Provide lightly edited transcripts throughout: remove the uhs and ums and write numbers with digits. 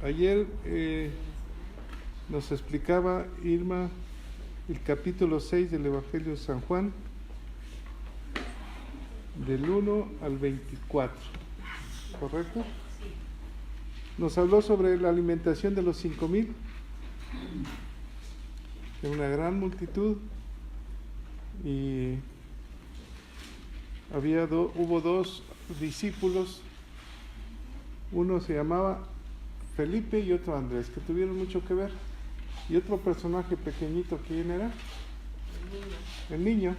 Ayer nos explicaba Irma el capítulo 6 del Evangelio de San Juan, del 1 al 24, ¿correcto? Nos habló sobre la alimentación de los 5,000, de una gran multitud, y hubo dos discípulos, uno se llamaba Felipe y otro Andrés, que tuvieron mucho que ver. Y otro personaje pequeñito, ¿quién era? El niño.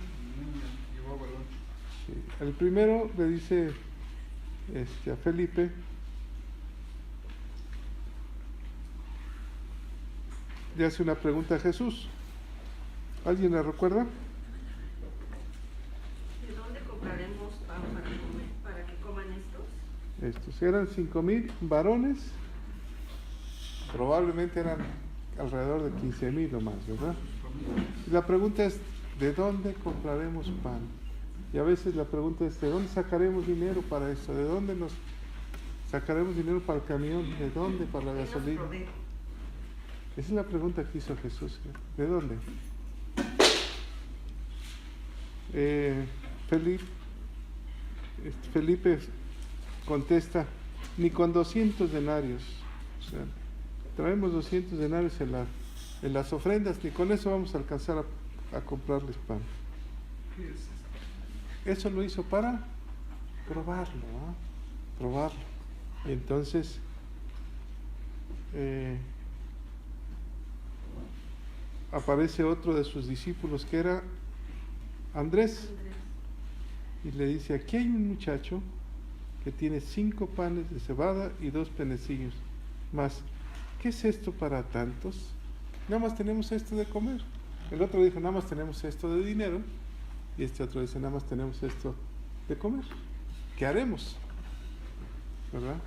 Sí. El primero le dice a Felipe, le hace una pregunta a Jesús. ¿Alguien la recuerda? ¿De dónde compraremos pan para que coman estos? Estos eran 5,000 varones, probablemente eran alrededor de 15,000 o más, ¿verdad? Y la pregunta es, ¿de dónde compraremos pan? Y a veces la pregunta es, ¿de dónde sacaremos dinero para esto? ¿De dónde nos sacaremos dinero para el camión? ¿De dónde para la gasolina? Esa es la pregunta que hizo Jesús. ¿De dónde? Felipe contesta, ni con 200 denarios. O sea, traemos 200 denarios en las ofrendas, ni con eso vamos a alcanzar a comprarles pan. Eso lo hizo para probarlo, ¿no? Probarlo. Y entonces aparece otro de sus discípulos que era Andrés, y le dice, aquí hay un muchacho que tiene 5 panes de cebada y 2 penecillos más. ¿Qué es esto para tantos? Nada más tenemos esto de comer. El otro dijo, nada más tenemos esto de dinero. Y este otro dice, nada más tenemos esto de comer. ¿Qué haremos? ¿Verdad?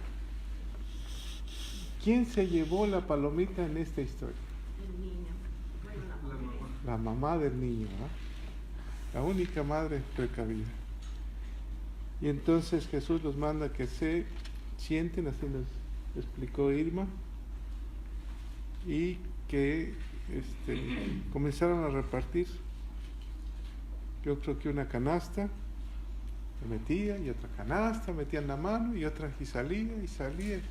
¿Quién se llevó la palomita en esta historia? El niño. Bueno, la mamá del niño, ¿verdad? La única madre precavida. Y entonces Jesús los manda que se sienten, así nos explicó Irma, y que comenzaron a repartir. Yo creo que una canasta se metía y otra canasta metían la mano y otra y salía,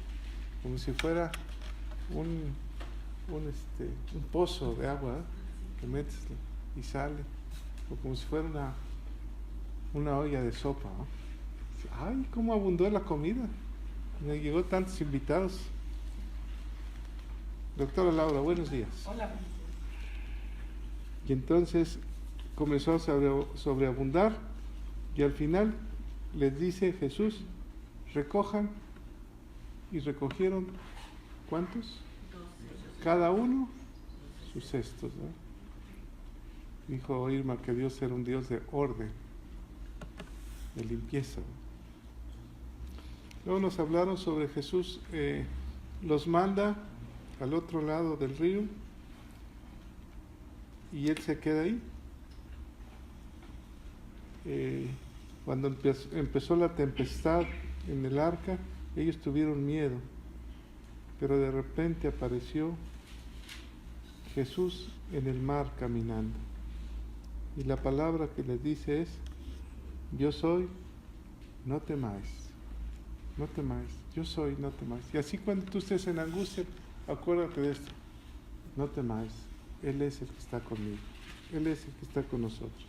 como si fuera un pozo de agua, ¿eh? Que metes y sale, o como si fuera una olla de sopa, ¿no? Ay, cómo abundó la comida, me llegó tantos invitados. Doctora Laura, buenos días. Hola. Y entonces comenzó a sobreabundar, y al final les dice Jesús, recojan, y recogieron, ¿cuántos? 12. Cada uno sus cestos, ¿no? Dijo Irma que Dios era un Dios de orden, de limpieza, ¿no? Luego nos hablaron sobre Jesús, los manda al otro lado del río y Él se queda ahí. Cuando empezó la tempestad en el arca, ellos tuvieron miedo, pero de repente apareció Jesús en el mar caminando, y la palabra que les dice es, yo soy, no temáis, no temáis, yo soy, no temáis. Y así cuando tú estés en angustia, acuérdate de esto, no temáis, Él es el que está conmigo, Él es el que está con nosotros.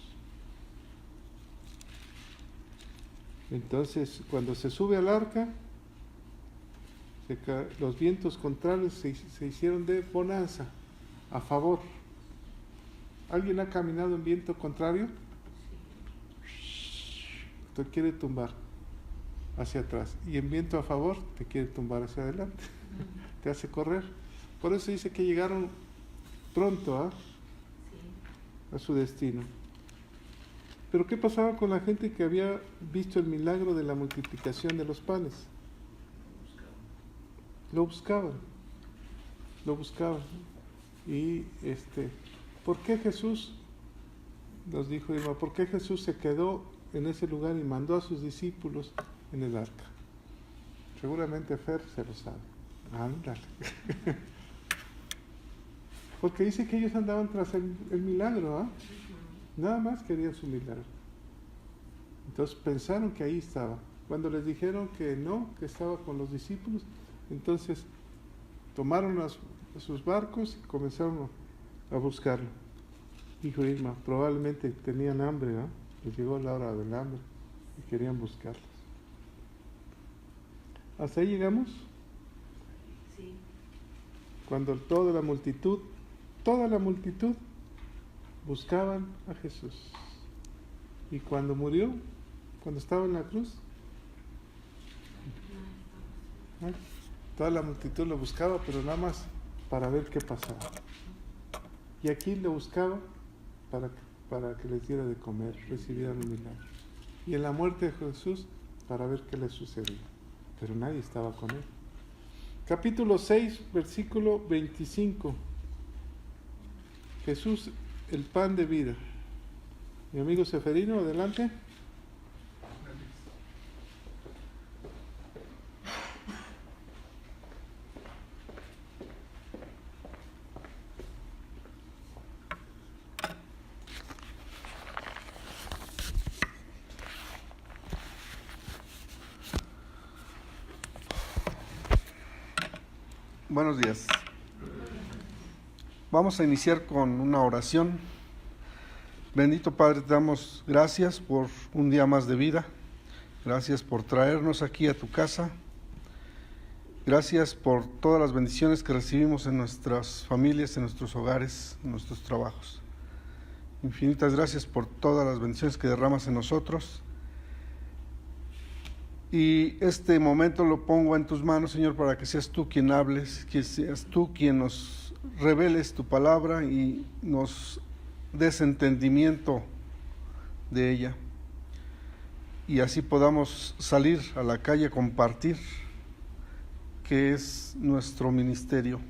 Entonces, cuando se sube al arca, los vientos contrarios se hicieron de bonanza, a favor. ¿Alguien ha caminado en viento contrario? Te quiere tumbar hacia atrás, y en viento a favor te quiere tumbar hacia adelante, te hace correr. Por eso dice que llegaron pronto a su destino. Pero ¿qué pasaba con la gente que había visto el milagro de la multiplicación de los panes? Lo buscaban. Y ¿por qué Jesús, nos dijo Irma, por qué Jesús se quedó en ese lugar y mandó a sus discípulos en el arca? Seguramente Fer se lo sabe. Ándale. Porque dice que ellos andaban tras el milagro, ¿ah? Nada más querían su milagro. Entonces pensaron que ahí estaba. Cuando les dijeron que no, que estaba con los discípulos, entonces tomaron sus barcos y comenzaron a buscarlo. Dijo Irma, probablemente tenían hambre, ¿no? Les llegó la hora del hambre y querían buscarlos. ¿Hasta ahí llegamos? Sí. Cuando toda la multitud buscaban a Jesús. Y cuando murió, cuando estaba en la cruz, toda la multitud lo buscaba, pero nada más para ver qué pasaba. Y aquí lo buscaba para que les diera de comer, recibieran un milagro. Y en la muerte de Jesús, para ver qué les sucedía. Pero nadie estaba con él. Capítulo 6, versículo 25. Jesús, el pan de vida. Mi amigo Seferino, adelante. Buenos días. Vamos a iniciar con una oración. Bendito Padre, te damos gracias por un día más de vida. Gracias por traernos aquí a tu casa. Gracias por todas las bendiciones que recibimos en nuestras familias, en nuestros hogares, en nuestros trabajos. Infinitas gracias por todas las bendiciones que derramas en nosotros. Y este momento lo pongo en tus manos, Señor, para que seas tú quien hables, que seas tú quien nos reveles tu palabra y nos des entendimiento de ella. Y así podamos salir a la calle a compartir, que es nuestro ministerio,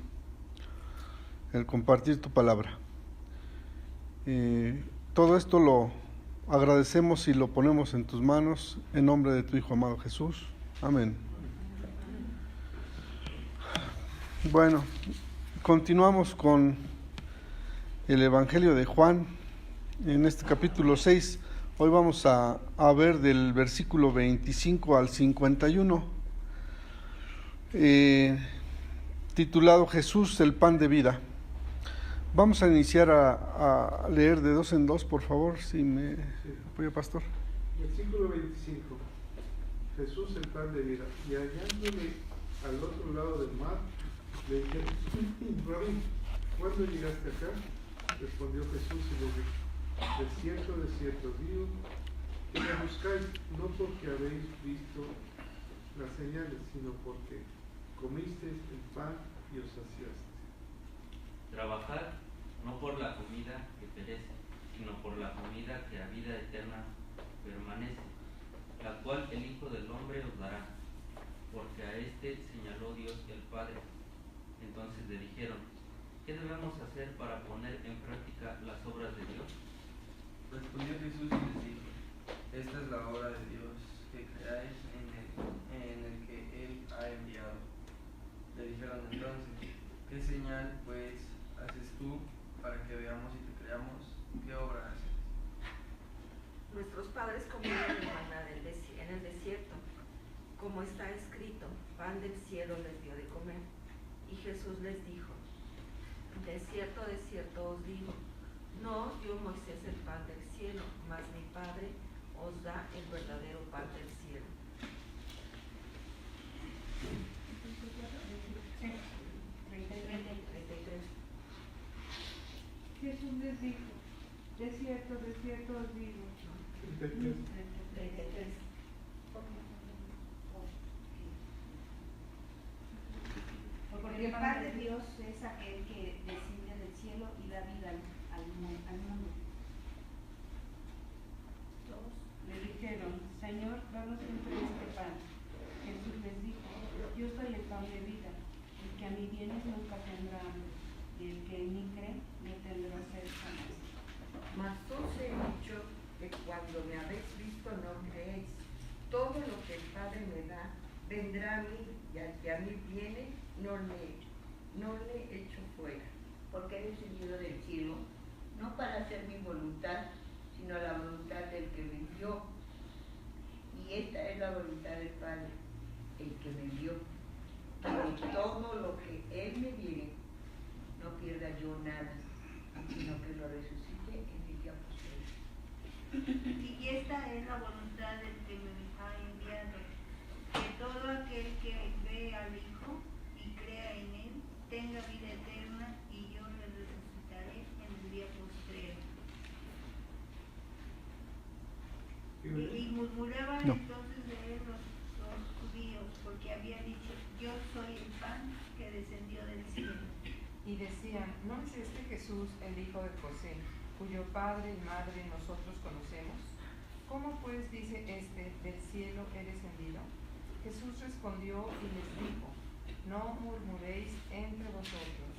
el compartir tu palabra. Todo esto lo agradecemos y lo ponemos en tus manos, en nombre de tu Hijo amado Jesús. Amén. Bueno, continuamos con el Evangelio de Juan, en este capítulo 6. Hoy vamos a ver del versículo 25 al 51, titulado Jesús, el pan de vida. Vamos a iniciar a leer de dos en dos, por favor, si me apoya, pastor. Versículo 25. Jesús, el pan de vida. Y hallándole al otro lado del mar, le dijeron, Rabí, ¿cuándo llegaste acá? Respondió Jesús y le dijo, de cierto digo, que me buscáis no porque habéis visto las señales, sino porque comisteis el pan y os saciaste. Trabajad no por la comida que perece, sino por la comida que a vida eterna permanece, la cual el Hijo del Hombre os dará, porque a éste señaló Dios el Padre. Entonces le dijeron, ¿qué debemos hacer para poner en práctica las obras de Dios? Respondió Jesús y les dijo, esta es la obra de Dios, que creáis en el que Él ha enviado. Le dijeron entonces, ¿qué señal pues haces tú para que veamos y te creamos? ¿Qué obra haces? Nuestros padres comieron el maná en el desierto, como está escrito, pan del cielo les dio de comer. Y Jesús les dijo, de cierto os digo, no os dio Moisés el pan del cielo, mas mi Padre os da el verdadero pan del cielo. Jesús les dijo, de cierto os digo. 33. Porque el pan de Dios es aquel que desciende del cielo y da vida al mundo. Le dijeron, Señor, danos siempre este pan. Jesús les dijo, yo soy el pan de vida. El que a mí viene nunca tendrá hambre, y el que en mí cree no tendrá sed jamás. Mas os he dicho que cuando me habéis visto no creéis. Todo lo que el Padre me da vendrá a mí, y al que a mí viene no le echo fuera, porque he descendido del cielo, no para hacer mi voluntad, sino la voluntad del que me envió. Y esta es la voluntad del Padre, el que me envió, que de todo lo que Él me diere, no pierda yo nada, sino que lo resucite en el día postrero. Y esta es la voluntad del que me ha enviado, que todo aquel que ve al Hijo y crea en Él tenga vida eterna, y yo le resucitaré en el día postrero. Y murmuraban entonces de él los judíos, porque había dicho: yo soy el pan que descendió del cielo. Y decían: ¿no es este Jesús el hijo de José, cuyo padre y madre nosotros conocemos? ¿Cómo pues dice este: del cielo he descendido? Jesús respondió y les dijo: no murmuréis entre vosotros.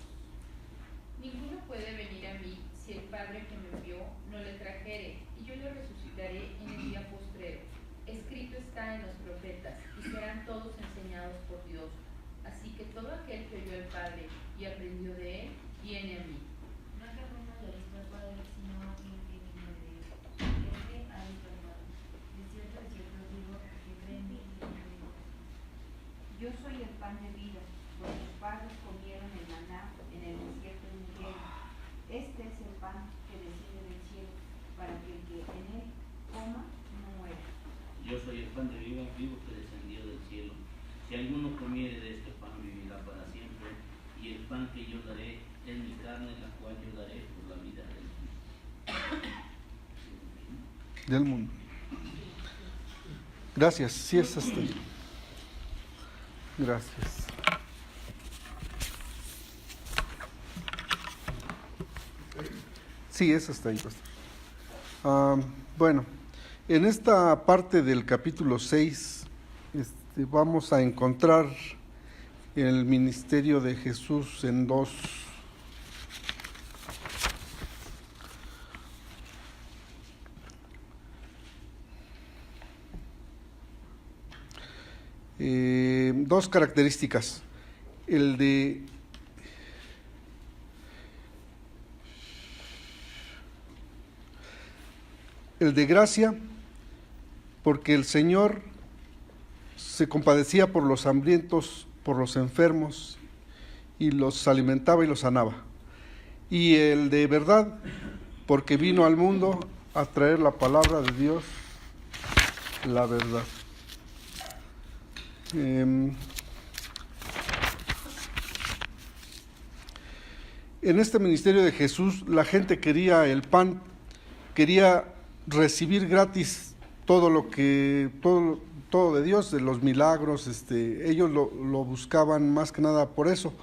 Ninguno puede venir a mí si el Padre que me envió no le trajere, y yo le resucitaré en el día postrero. Escrito está en los profetas, y serán todos enseñados por Dios. Así que todo aquel que oyó al Padre y aprendió de él, viene a mí. No que venga de nuestro Padre, sino aquel que vino de él. Este ha informado. De cierto digo, que cree en mí y no cree. Yo soy el pan de vida. Vuestros padres comieron el maná en el desierto de Miguel. Este es el pan que desciende del cielo, para que el que en él coma no muera. Yo soy el pan de vida vivo que descendió del cielo. Si alguno comiere de este pan, vivirá para siempre. Y el pan que yo daré es mi carne, la cual yo daré por la vida Del mundo. Gracias. Sí, es este. Gracias. Sí, eso está ahí, pastor. Bueno, en esta parte del capítulo 6 vamos a encontrar el ministerio de Jesús en dos características. El de gracia, porque el Señor se compadecía por los hambrientos, por los enfermos, y los alimentaba y los sanaba. Y el de verdad, porque vino al mundo a traer la palabra de Dios, la verdad. En este ministerio de Jesús, la gente quería el pan, quería recibir gratis todo de Dios, de los milagros. Ellos lo buscaban más que nada por eso,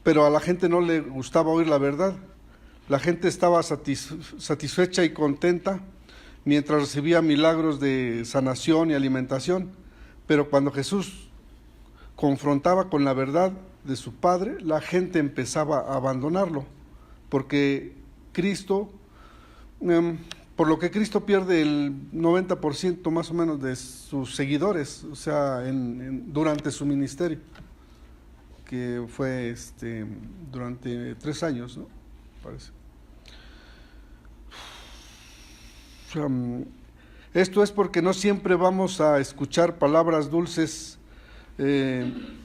pero a la gente no le gustaba oír la verdad. La gente estaba satisfecha y contenta mientras recibía milagros de sanación y alimentación, pero cuando Jesús confrontaba con la verdad de su Padre, la gente empezaba a abandonarlo, porque Cristo, por lo que Cristo pierde el 90% más o menos de sus seguidores, o sea, durante su ministerio, que fue durante 3 años, ¿no? Parece. Esto es porque no siempre vamos a escuchar palabras dulces.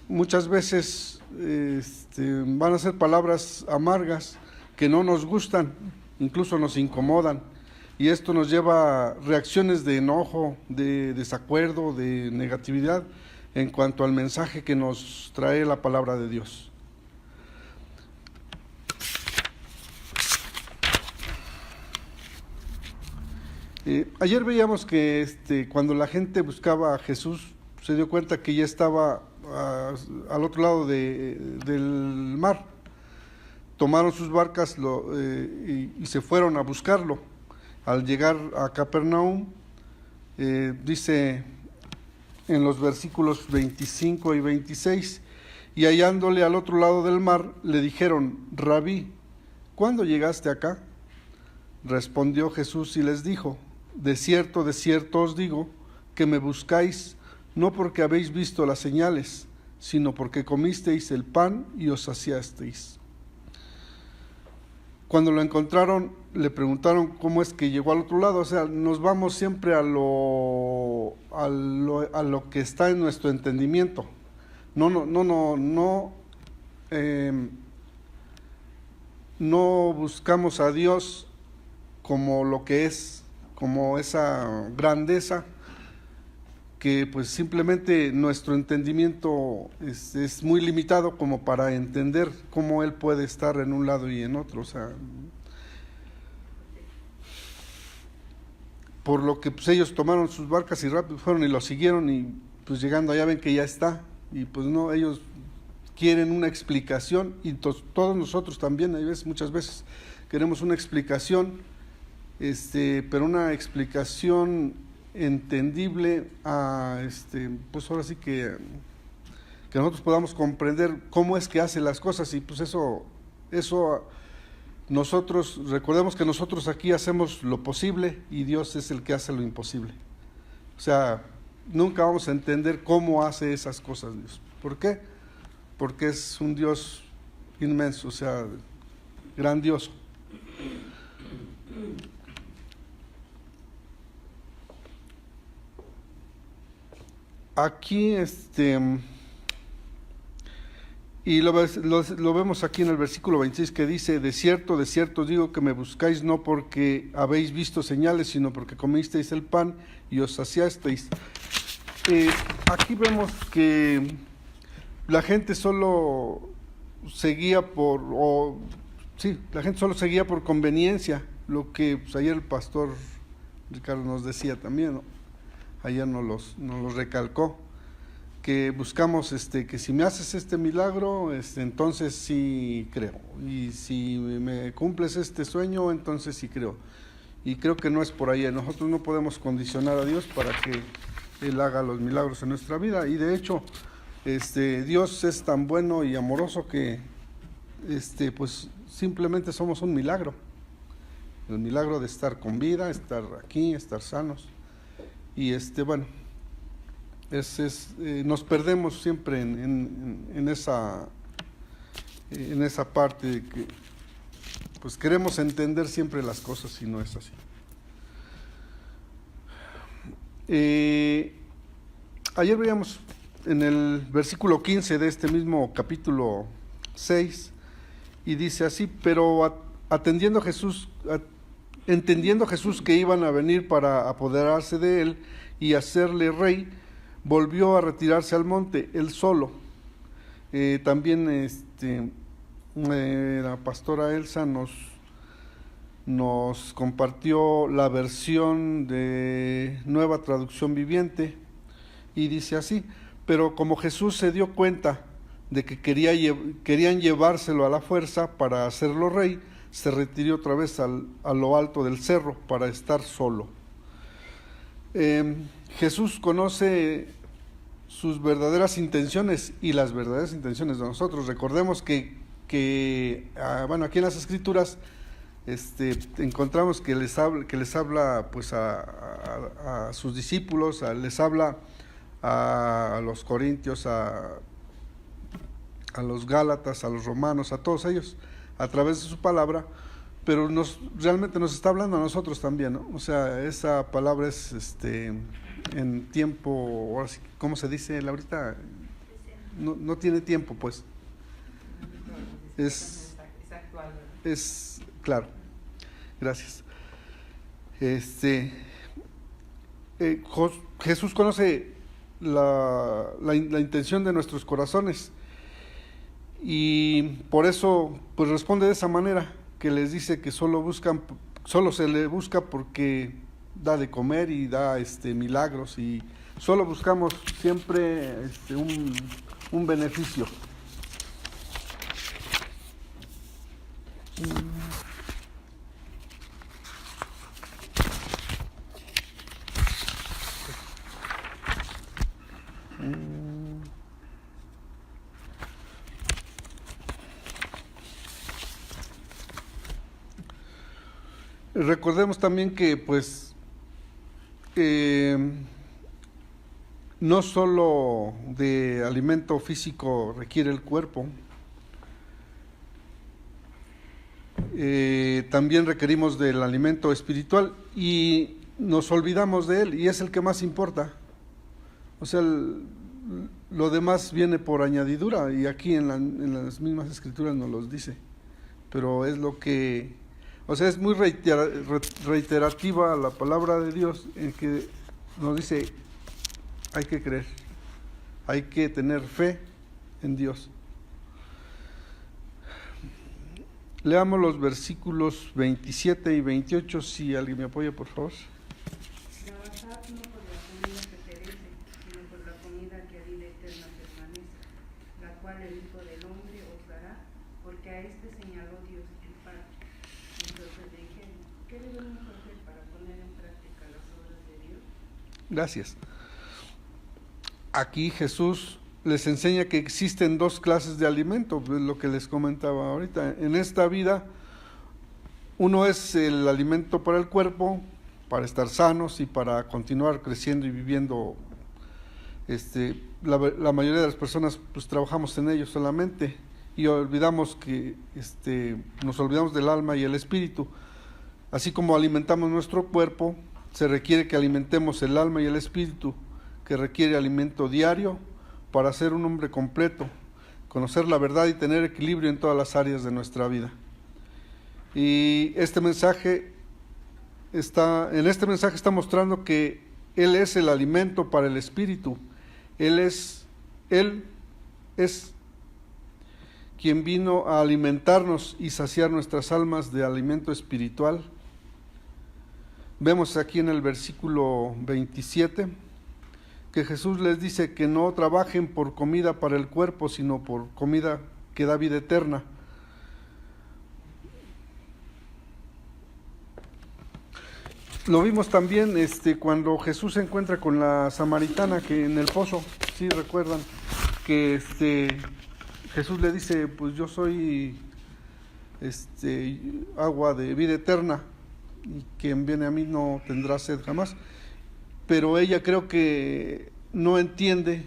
Muchas veces van a ser palabras amargas que no nos gustan, incluso nos incomodan, y esto nos lleva a reacciones de enojo, de desacuerdo, de negatividad en cuanto al mensaje que nos trae la palabra de Dios. Ayer veíamos que cuando la gente buscaba a Jesús, se dio cuenta que ya estaba al otro lado del mar. Tomaron sus barcas y se fueron a buscarlo. Al llegar a Capernaum, dice en los versículos 25 y 26, y hallándole al otro lado del mar, le dijeron: Rabí, ¿cuándo llegaste acá? Respondió Jesús y les dijo: de cierto os digo, que me buscáis no porque habéis visto las señales, sino porque comisteis el pan y os saciasteis. Cuando lo encontraron, le preguntaron cómo es que llegó al otro lado. O sea, nos vamos siempre a lo que está en nuestro entendimiento. No buscamos a Dios como lo que es, como esa grandeza, que pues simplemente nuestro entendimiento es muy limitado como para entender cómo Él puede estar en un lado y en otro. O sea, por lo que pues ellos tomaron sus barcas y rápido fueron y lo siguieron, y pues llegando allá ven que ya está, y pues no, ellos quieren una explicación, y todos nosotros también, muchas veces queremos una explicación, pero una explicación entendible pues ahora sí que nosotros podamos comprender cómo es que hace las cosas, y pues eso nosotros, recordemos que nosotros aquí hacemos lo posible y Dios es el que hace lo imposible. O sea, nunca vamos a entender cómo hace esas cosas Dios. ¿Por qué? Porque es un Dios inmenso, o sea, grandioso. Aquí, y lo vemos aquí en el versículo 26 que dice: de cierto os digo que me buscáis no porque habéis visto señales, sino porque comisteis el pan y os saciasteis. Aquí vemos que la gente solo seguía por conveniencia, lo que pues, ayer el pastor Ricardo nos decía también, ¿no? Ayer nos los recalcó, que buscamos que si me haces este milagro, entonces sí creo, y si me cumples este sueño, entonces sí creo. Y creo que no es por ahí. Nosotros no podemos condicionar a Dios para que Él haga los milagros en nuestra vida, y de hecho Dios es tan bueno y amoroso que pues simplemente somos un milagro, el milagro de estar con vida, estar aquí, estar sanos. Y bueno, nos perdemos siempre en esa parte de que pues queremos entender siempre las cosas y no es así. Ayer veíamos en el versículo 15 de este mismo capítulo 6, y dice así: pero entendiendo Jesús que iban a venir para apoderarse de él y hacerle rey, volvió a retirarse al monte, él solo. También la pastora Elsa nos compartió la versión de Nueva Traducción Viviente, y dice así: pero como Jesús se dio cuenta de que querían llevárselo a la fuerza para hacerlo rey, se retiró otra vez a lo alto del cerro para estar solo. Jesús conoce sus verdaderas intenciones y las verdaderas intenciones de nosotros. Recordemos que aquí en las Escrituras encontramos que les habla pues a sus discípulos, les habla a los corintios, a los gálatas, a los romanos, a todos ellos, a través de su palabra, pero realmente nos está hablando a nosotros también, ¿no? O sea, esa palabra es en tiempo, ahora sí, ¿cómo se dice, Laurita? No tiene tiempo, pues. Es claro. Gracias. Jesús conoce la intención de nuestros corazones, y por eso pues responde de esa manera, que les dice que solo se le busca porque da de comer y da milagros, y solo buscamos siempre un beneficio. Recordemos también que pues no solo de alimento físico requiere el cuerpo, también requerimos del alimento espiritual y nos olvidamos de él, y es el que más importa. O sea, lo demás viene por añadidura, y aquí en las mismas escrituras nos los dice, pero es lo que, o sea, es muy reiterativa la palabra de Dios en que nos dice: hay que creer, hay que tener fe en Dios. Leamos los versículos 27 y 28, si alguien me apoya, por favor. Trabajad no por la comida que perece, sino por la comida que a vida eterna permanece, la cual el Hijo del Hombre os dará, porque a este señaló Dios el Padre. Entonces le dijeron: ¿qué debemos hacer para poner en práctica las obras de Dios? Gracias. Aquí Jesús les enseña que existen dos clases de alimento, pues lo que les comentaba ahorita. En esta vida, uno es el alimento para el cuerpo, para estar sanos y para continuar creciendo y viviendo. La mayoría de las personas pues trabajamos en ello solamente y olvidamos que nos olvidamos del alma y el espíritu. Así como alimentamos nuestro cuerpo, se requiere que alimentemos el alma y el espíritu, que requiere alimento diario para ser un hombre completo, conocer la verdad y tener equilibrio en todas las áreas de nuestra vida. Y en este mensaje está mostrando que Él es el alimento para el espíritu. Él es quien vino a alimentarnos y saciar nuestras almas de alimento espiritual. Vemos aquí en el versículo 27 que Jesús les dice que no trabajen por comida para el cuerpo, sino por comida que da vida eterna. Lo vimos también cuando Jesús se encuentra con la samaritana que en el pozo, ¿sí recuerdan? Que Jesús le dice: pues yo soy agua de vida eterna, y quien viene a mí no tendrá sed jamás. Pero ella creo que no entiende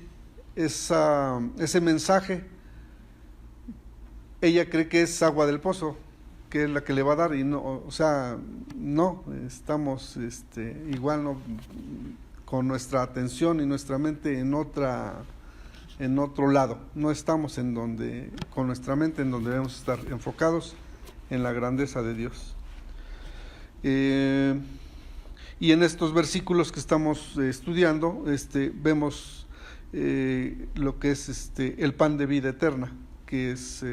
ese mensaje. Ella cree que es agua del pozo, que es la que le va a dar, y no, o sea, no, estamos igual no, con nuestra atención y nuestra mente en otro lado. No estamos con nuestra mente en donde debemos estar enfocados en la grandeza de Dios. Y en estos versículos que estamos estudiando, vemos lo que es el pan de vida eterna, que es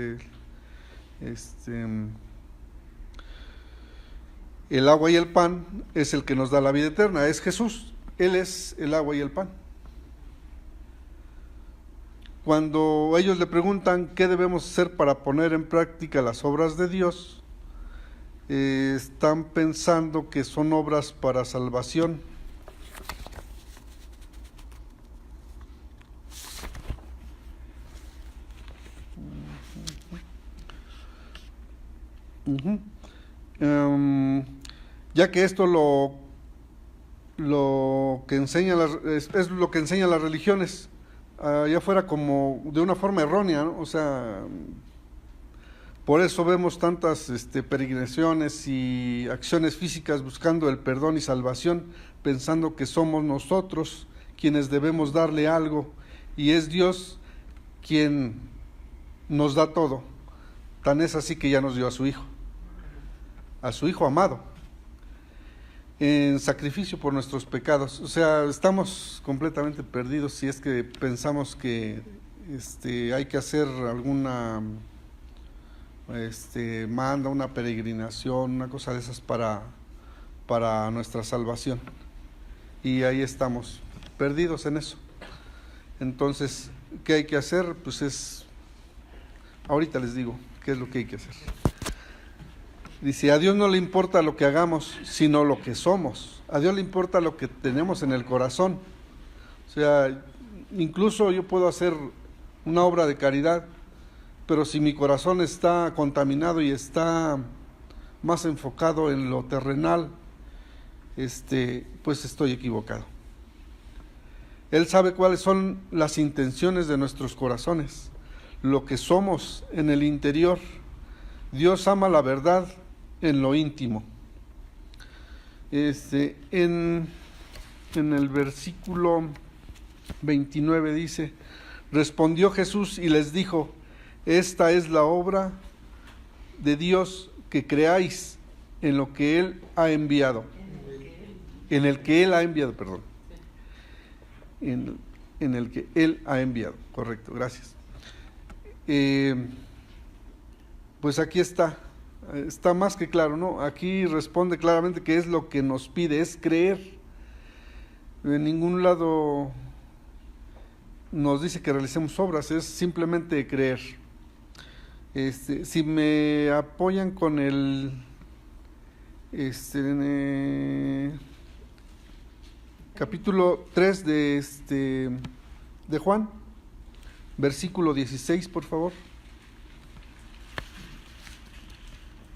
el agua y el pan, es el que nos da la vida eterna, es Jesús. Él es el agua y el pan. Cuando ellos le preguntan qué debemos hacer para poner en práctica las obras de Dios, están pensando que son obras para salvación. Ya que esto lo que enseña es lo que enseñan las religiones allá afuera, como de una forma errónea, ¿no? O sea, por eso vemos tantas peregrinaciones y acciones físicas buscando el perdón y salvación, pensando que somos nosotros quienes debemos darle algo, y es Dios quien nos da todo. Tan es así que ya nos dio a su Hijo amado, en sacrificio por nuestros pecados. O sea, estamos completamente perdidos si es que pensamos que hay que hacer alguna manda, una peregrinación, una cosa de esas para nuestra salvación, y ahí estamos perdidos en eso. Entonces, ¿qué hay que hacer? Pues ahorita les digo qué es lo que hay que hacer. Dice: a Dios no le importa lo que hagamos, sino lo que somos. A Dios le importa lo que tenemos en el corazón. O sea, incluso yo puedo hacer una obra de caridad, pero si mi corazón está contaminado y está más enfocado en lo terrenal, pues estoy equivocado. Él sabe cuáles son las intenciones de nuestros corazones, lo que somos en el interior. Dios ama la verdad en lo íntimo. En el versículo 29 dice: respondió Jesús y les dijo: esta es la obra de Dios, que creáis en lo que Él ha enviado. En el que Él ha enviado, perdón. En el que Él ha enviado, correcto, gracias. Pues aquí está más que claro, ¿no? Aquí responde claramente que es lo que nos pide, es creer. En ningún lado nos dice que realicemos obras, es simplemente creer. Si me apoyan con el capítulo 3 de Juan, versículo 16, por favor.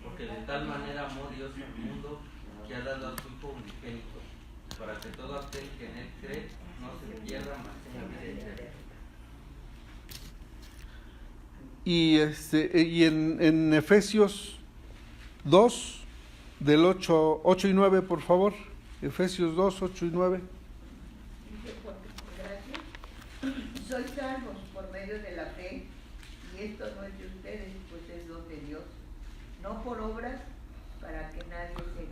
Porque de tal manera amó Dios al mundo, que ha dado a su Hijo unigénito, para que todo aquel que en Él cree no se pierda, mas tenga vida eterna. Y en Efesios 2, del 8 y 9, por favor. Efesios 2, 8 y 9. Dice: porque por gracia sois salvos por medio de la fe, y esto no es de ustedes, pues es don de Dios, no por obras, para que nadie se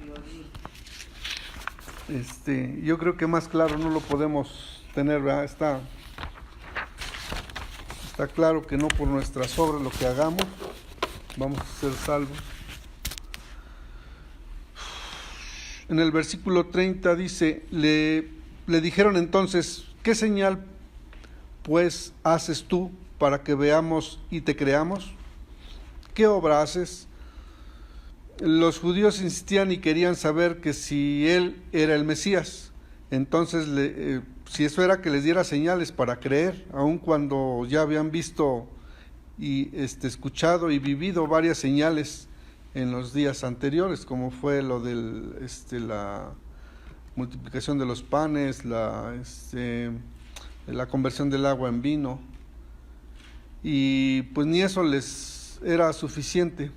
gloríe. Yo creo que más claro no lo podemos tener, ¿verdad? Está claro que no por nuestras obras, lo que hagamos, vamos a ser salvos. En el versículo 30 dice: le dijeron entonces: ¿qué señal pues haces tú para que veamos y te creamos? ¿Qué obra haces? Los judíos insistían y querían saber que si él era el Mesías. Entonces, si eso era, que les diera señales para creer, aun cuando ya habían visto y escuchado y vivido varias señales en los días anteriores, como fue lo de la multiplicación de los panes, la conversión del agua en vino, y pues ni eso les era suficiente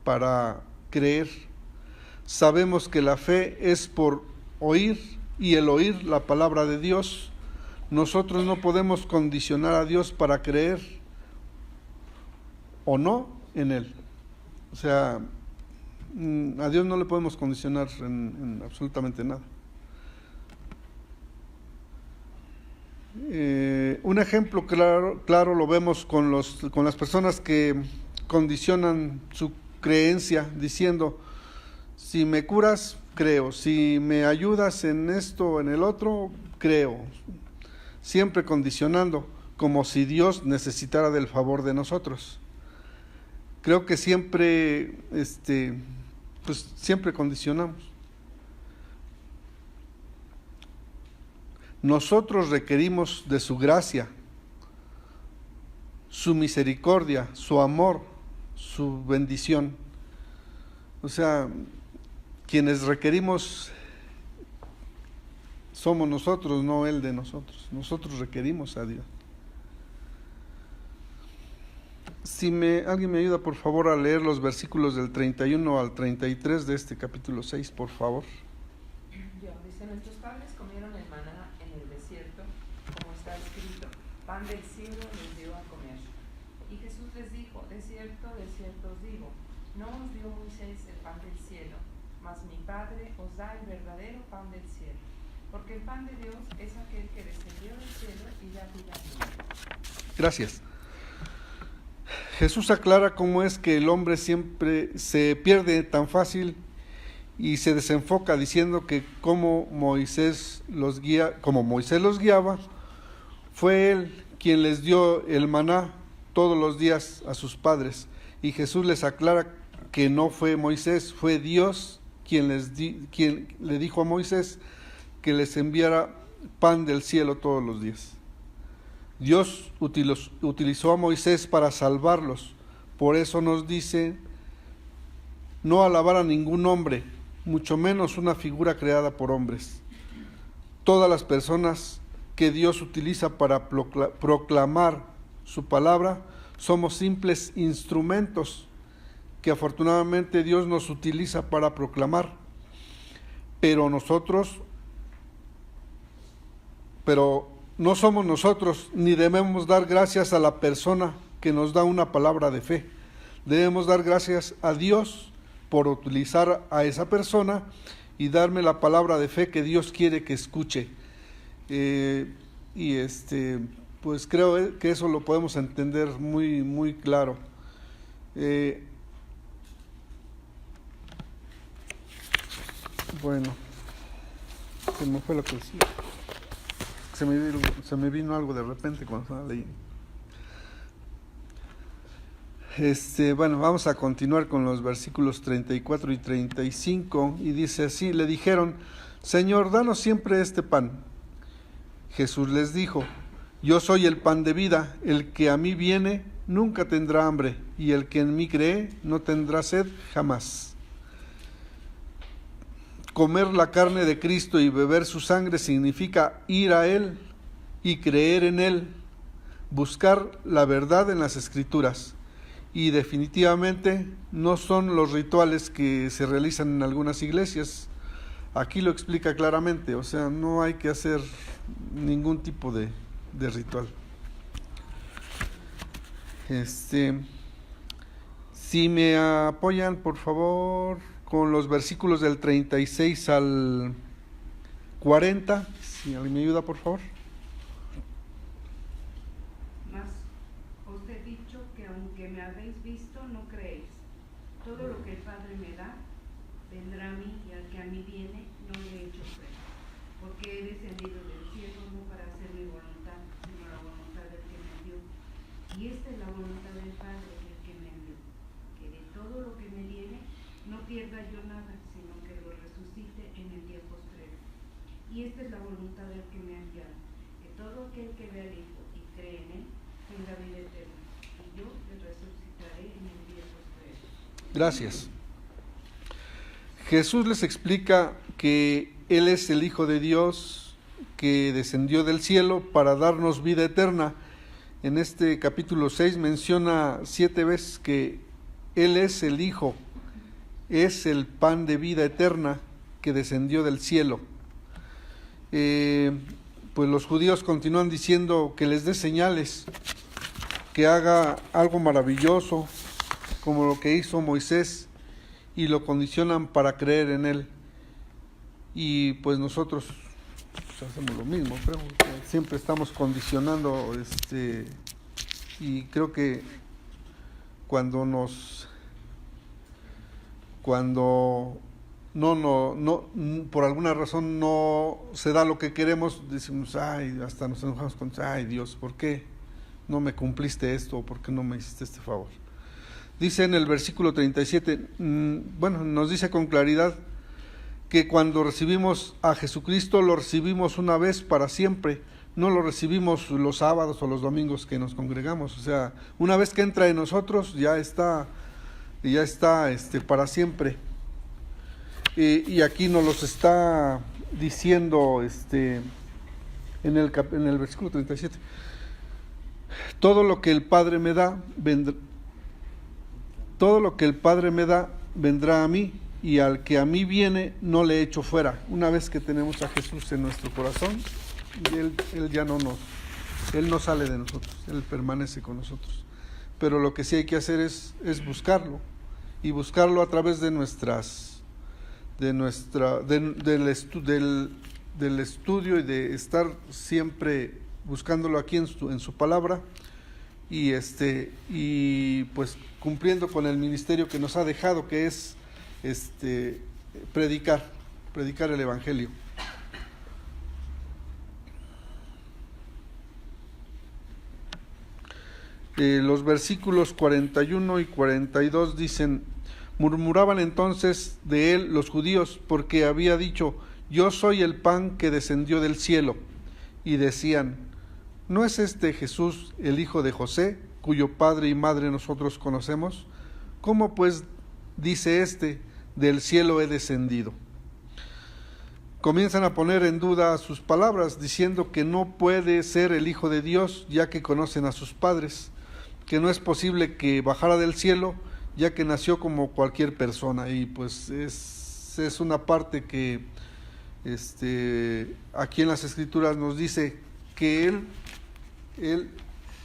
para creer. Sabemos que la fe es por oír, y el oír la palabra de Dios. Nosotros no podemos condicionar a Dios para creer o no en Él. O sea, a Dios no le podemos condicionar en absolutamente nada. Un ejemplo claro lo vemos con las personas que condicionan su creencia diciendo: si me curas, creo; si me ayudas en esto o en el otro, creo. Siempre condicionando, como si Dios necesitara del favor de nosotros. Creo que siempre, pues siempre condicionamos. Nosotros requerimos de su gracia, su misericordia, su amor, su bendición. O sea, quienes requerimos somos nosotros, no Él de nosotros. Nosotros requerimos a Dios. Si alguien me ayuda, por favor, a leer los versículos del 31 al 33 de este capítulo 6, por favor. Dice: nuestros padres comieron el maná en el desierto, como está escrito: pan del cielo les dio a comer. Y Jesús les dijo: de cierto os digo, no os dio Moisés el pan del cielo, mas mi Padre os da el verdadero pan del cielo. Porque el pan de Dios es aquel que descendió del cielo y da vida al mundo. Gracias. Jesús aclara cómo es que el hombre siempre se pierde tan fácil y se desenfoca, diciendo que como Moisés los guiaba, fue Él quien les dio el maná todos los días a sus padres. Y Jesús les aclara que no fue Moisés, fue Dios quien le dijo a Moisés que les enviara pan del cielo todos los días. Dios utilizó a Moisés para salvarlos. Por eso nos dice no alabar a ningún hombre, mucho menos una figura creada por hombres. Todas las personas que Dios utiliza para proclamar su palabra, somos simples instrumentos que afortunadamente Dios nos utiliza para proclamar, pero no somos nosotros, ni debemos dar gracias a la persona que nos da una palabra de fe. Debemos dar gracias a Dios por utilizar a esa persona y darme la palabra de fe que Dios quiere que escuche. Pues creo que eso lo podemos entender muy, muy claro. Bueno, se me fue lo que decía. Se me vino algo de repente cuando estaba leyendo. Bueno, vamos a continuar con los versículos 34 y 35, y dice así: le dijeron, Señor, danos siempre este pan. Jesús les dijo, yo soy el pan de vida, el que a mí viene nunca tendrá hambre, y el que en mí cree no tendrá sed jamás. Comer la carne de Cristo y beber su sangre significa ir a Él y creer en Él, buscar la verdad en las Escrituras. Y definitivamente no son los rituales que se realizan en algunas iglesias. Aquí lo explica claramente, o sea, no hay que hacer ningún tipo de ritual. Si me apoyan, por favor, con los versículos del 36 al 40, si alguien me ayuda, por favor. Mas os he dicho que aunque me habéis visto, no creéis. Todo lo que el Padre me da, vendrá a mí, y al que a mí viene, no le echo fuera. Porque he descendido del cielo no para hacer mi voluntad, sino la voluntad del que me envió. Y esta es la voluntad del Padre, el que me envió, que de todo lo que me diere, no pierda yo nada, sino que lo resucite en el día postrero. Y esta es la voluntad del que me ha enviado, que todo aquel que vea al Hijo y cree en Él, tenga vida eterna, y yo le resucitaré en el día postrero. Gracias. Jesús les explica que Él es el Hijo de Dios, que descendió del cielo para darnos vida eterna. En este capítulo 6 menciona 7 veces que Él es el Hijo, es el pan de vida eterna que descendió del cielo. Pues los judíos continúan diciendo que les dé señales, que haga algo maravilloso, como lo que hizo Moisés, y lo condicionan para creer en Él. Y pues nosotros pues hacemos lo mismo, creo que siempre estamos condicionando, y creo que cuando no por alguna razón no se da lo que queremos, decimos, hasta nos enojamos con, Dios, ¿por qué no me cumpliste esto? ¿O por qué no me hiciste este favor? Dice en el versículo 37, nos dice con claridad que cuando recibimos a Jesucristo, lo recibimos una vez para siempre, no lo recibimos los sábados o los domingos que nos congregamos. O sea, una vez que entra en nosotros, ya está para siempre. Y aquí nos los está diciendo en el versículo 37. Todo lo que el Padre me da, vendrá a mí, y al que a mí viene, no le echo fuera. Una vez que tenemos a Jesús en nuestro corazón, Él ya Él no sale de nosotros, Él permanece con nosotros. Pero lo que sí hay que hacer es buscarlo, y buscarlo a través del estudio y de estar siempre buscándolo aquí en su palabra, y pues cumpliendo con el ministerio que nos ha dejado, que es predicar el evangelio. Los versículos 41 y 42 dicen: murmuraban entonces de él los judíos, porque había dicho, yo soy el pan que descendió del cielo. Y decían, ¿no es este Jesús el hijo de José, cuyo padre y madre nosotros conocemos? ¿Cómo pues dice del cielo he descendido? comienzan a poner en duda sus palabras, diciendo que no puede ser el Hijo de Dios, ya que conocen a sus padres, que no es posible que bajara del cielo, ya que nació como cualquier persona. Y pues es una parte que aquí en las Escrituras nos dice que él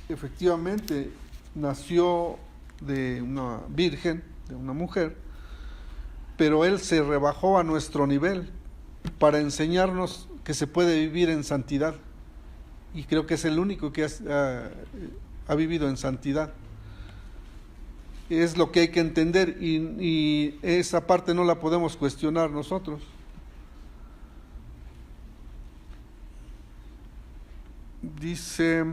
efectivamente nació de una virgen, de una mujer, pero él se rebajó a nuestro nivel para enseñarnos que se puede vivir en santidad, y creo que es el único que ha vivido en santidad. Es lo que hay que entender, y esa parte no la podemos cuestionar nosotros. Dice,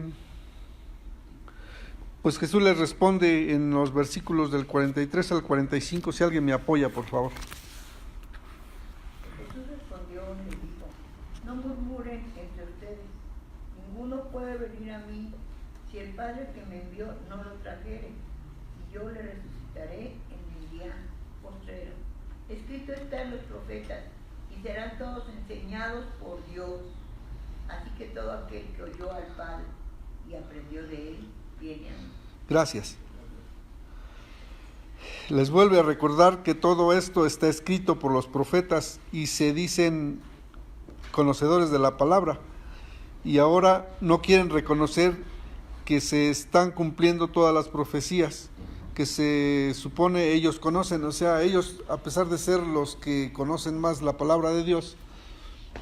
pues Jesús les responde en los versículos del 43 al 45, si alguien me apoya, por favor. Jesús respondió y les dijo: no murmuren entre ustedes, ninguno puede venir a mí si el Padre que me envió no lo trajere, y yo le resucitaré en el día postrero. Escrito está en los profetas, y serán todos enseñados por Dios. Así que todo aquel que oyó al Padre y aprendió de él, viene a mí. Gracias. Les vuelve a recordar que todo esto está escrito por los profetas y se dicen conocedores de la palabra, y ahora no quieren reconocer que se están cumpliendo todas las profecías que se supone ellos conocen. O sea, ellos, a pesar de ser los que conocen más la palabra de Dios,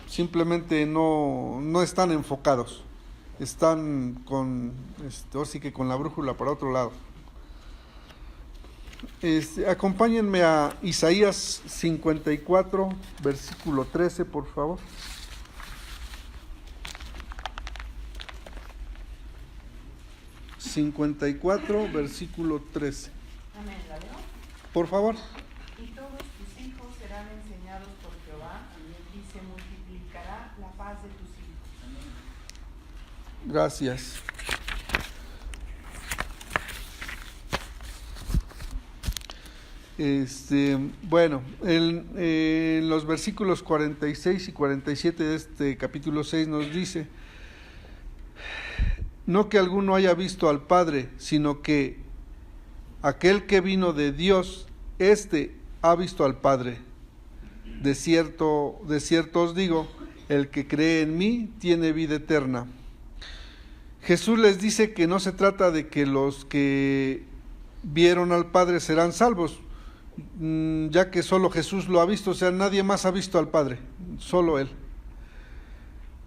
simplemente no están enfocados, están con sí que con la brújula para otro lado. Acompáñenme a Isaías 54, versículo 13, por favor. ...54, versículo 13. Amén, ¿la leo? Por favor. Y todos tus hijos serán enseñados por Jehová, y se multiplicará la paz de tus hijos. Gracias. Bueno, en los versículos 46 y 47 de este capítulo 6 nos dice: no que alguno haya visto al Padre, sino que aquel que vino de Dios, ha visto al Padre. De cierto os digo, el que cree en mí tiene vida eterna. Jesús les dice que no se trata de que los que vieron al Padre serán salvos, ya que solo Jesús lo ha visto. O sea, nadie más ha visto al Padre, solo Él.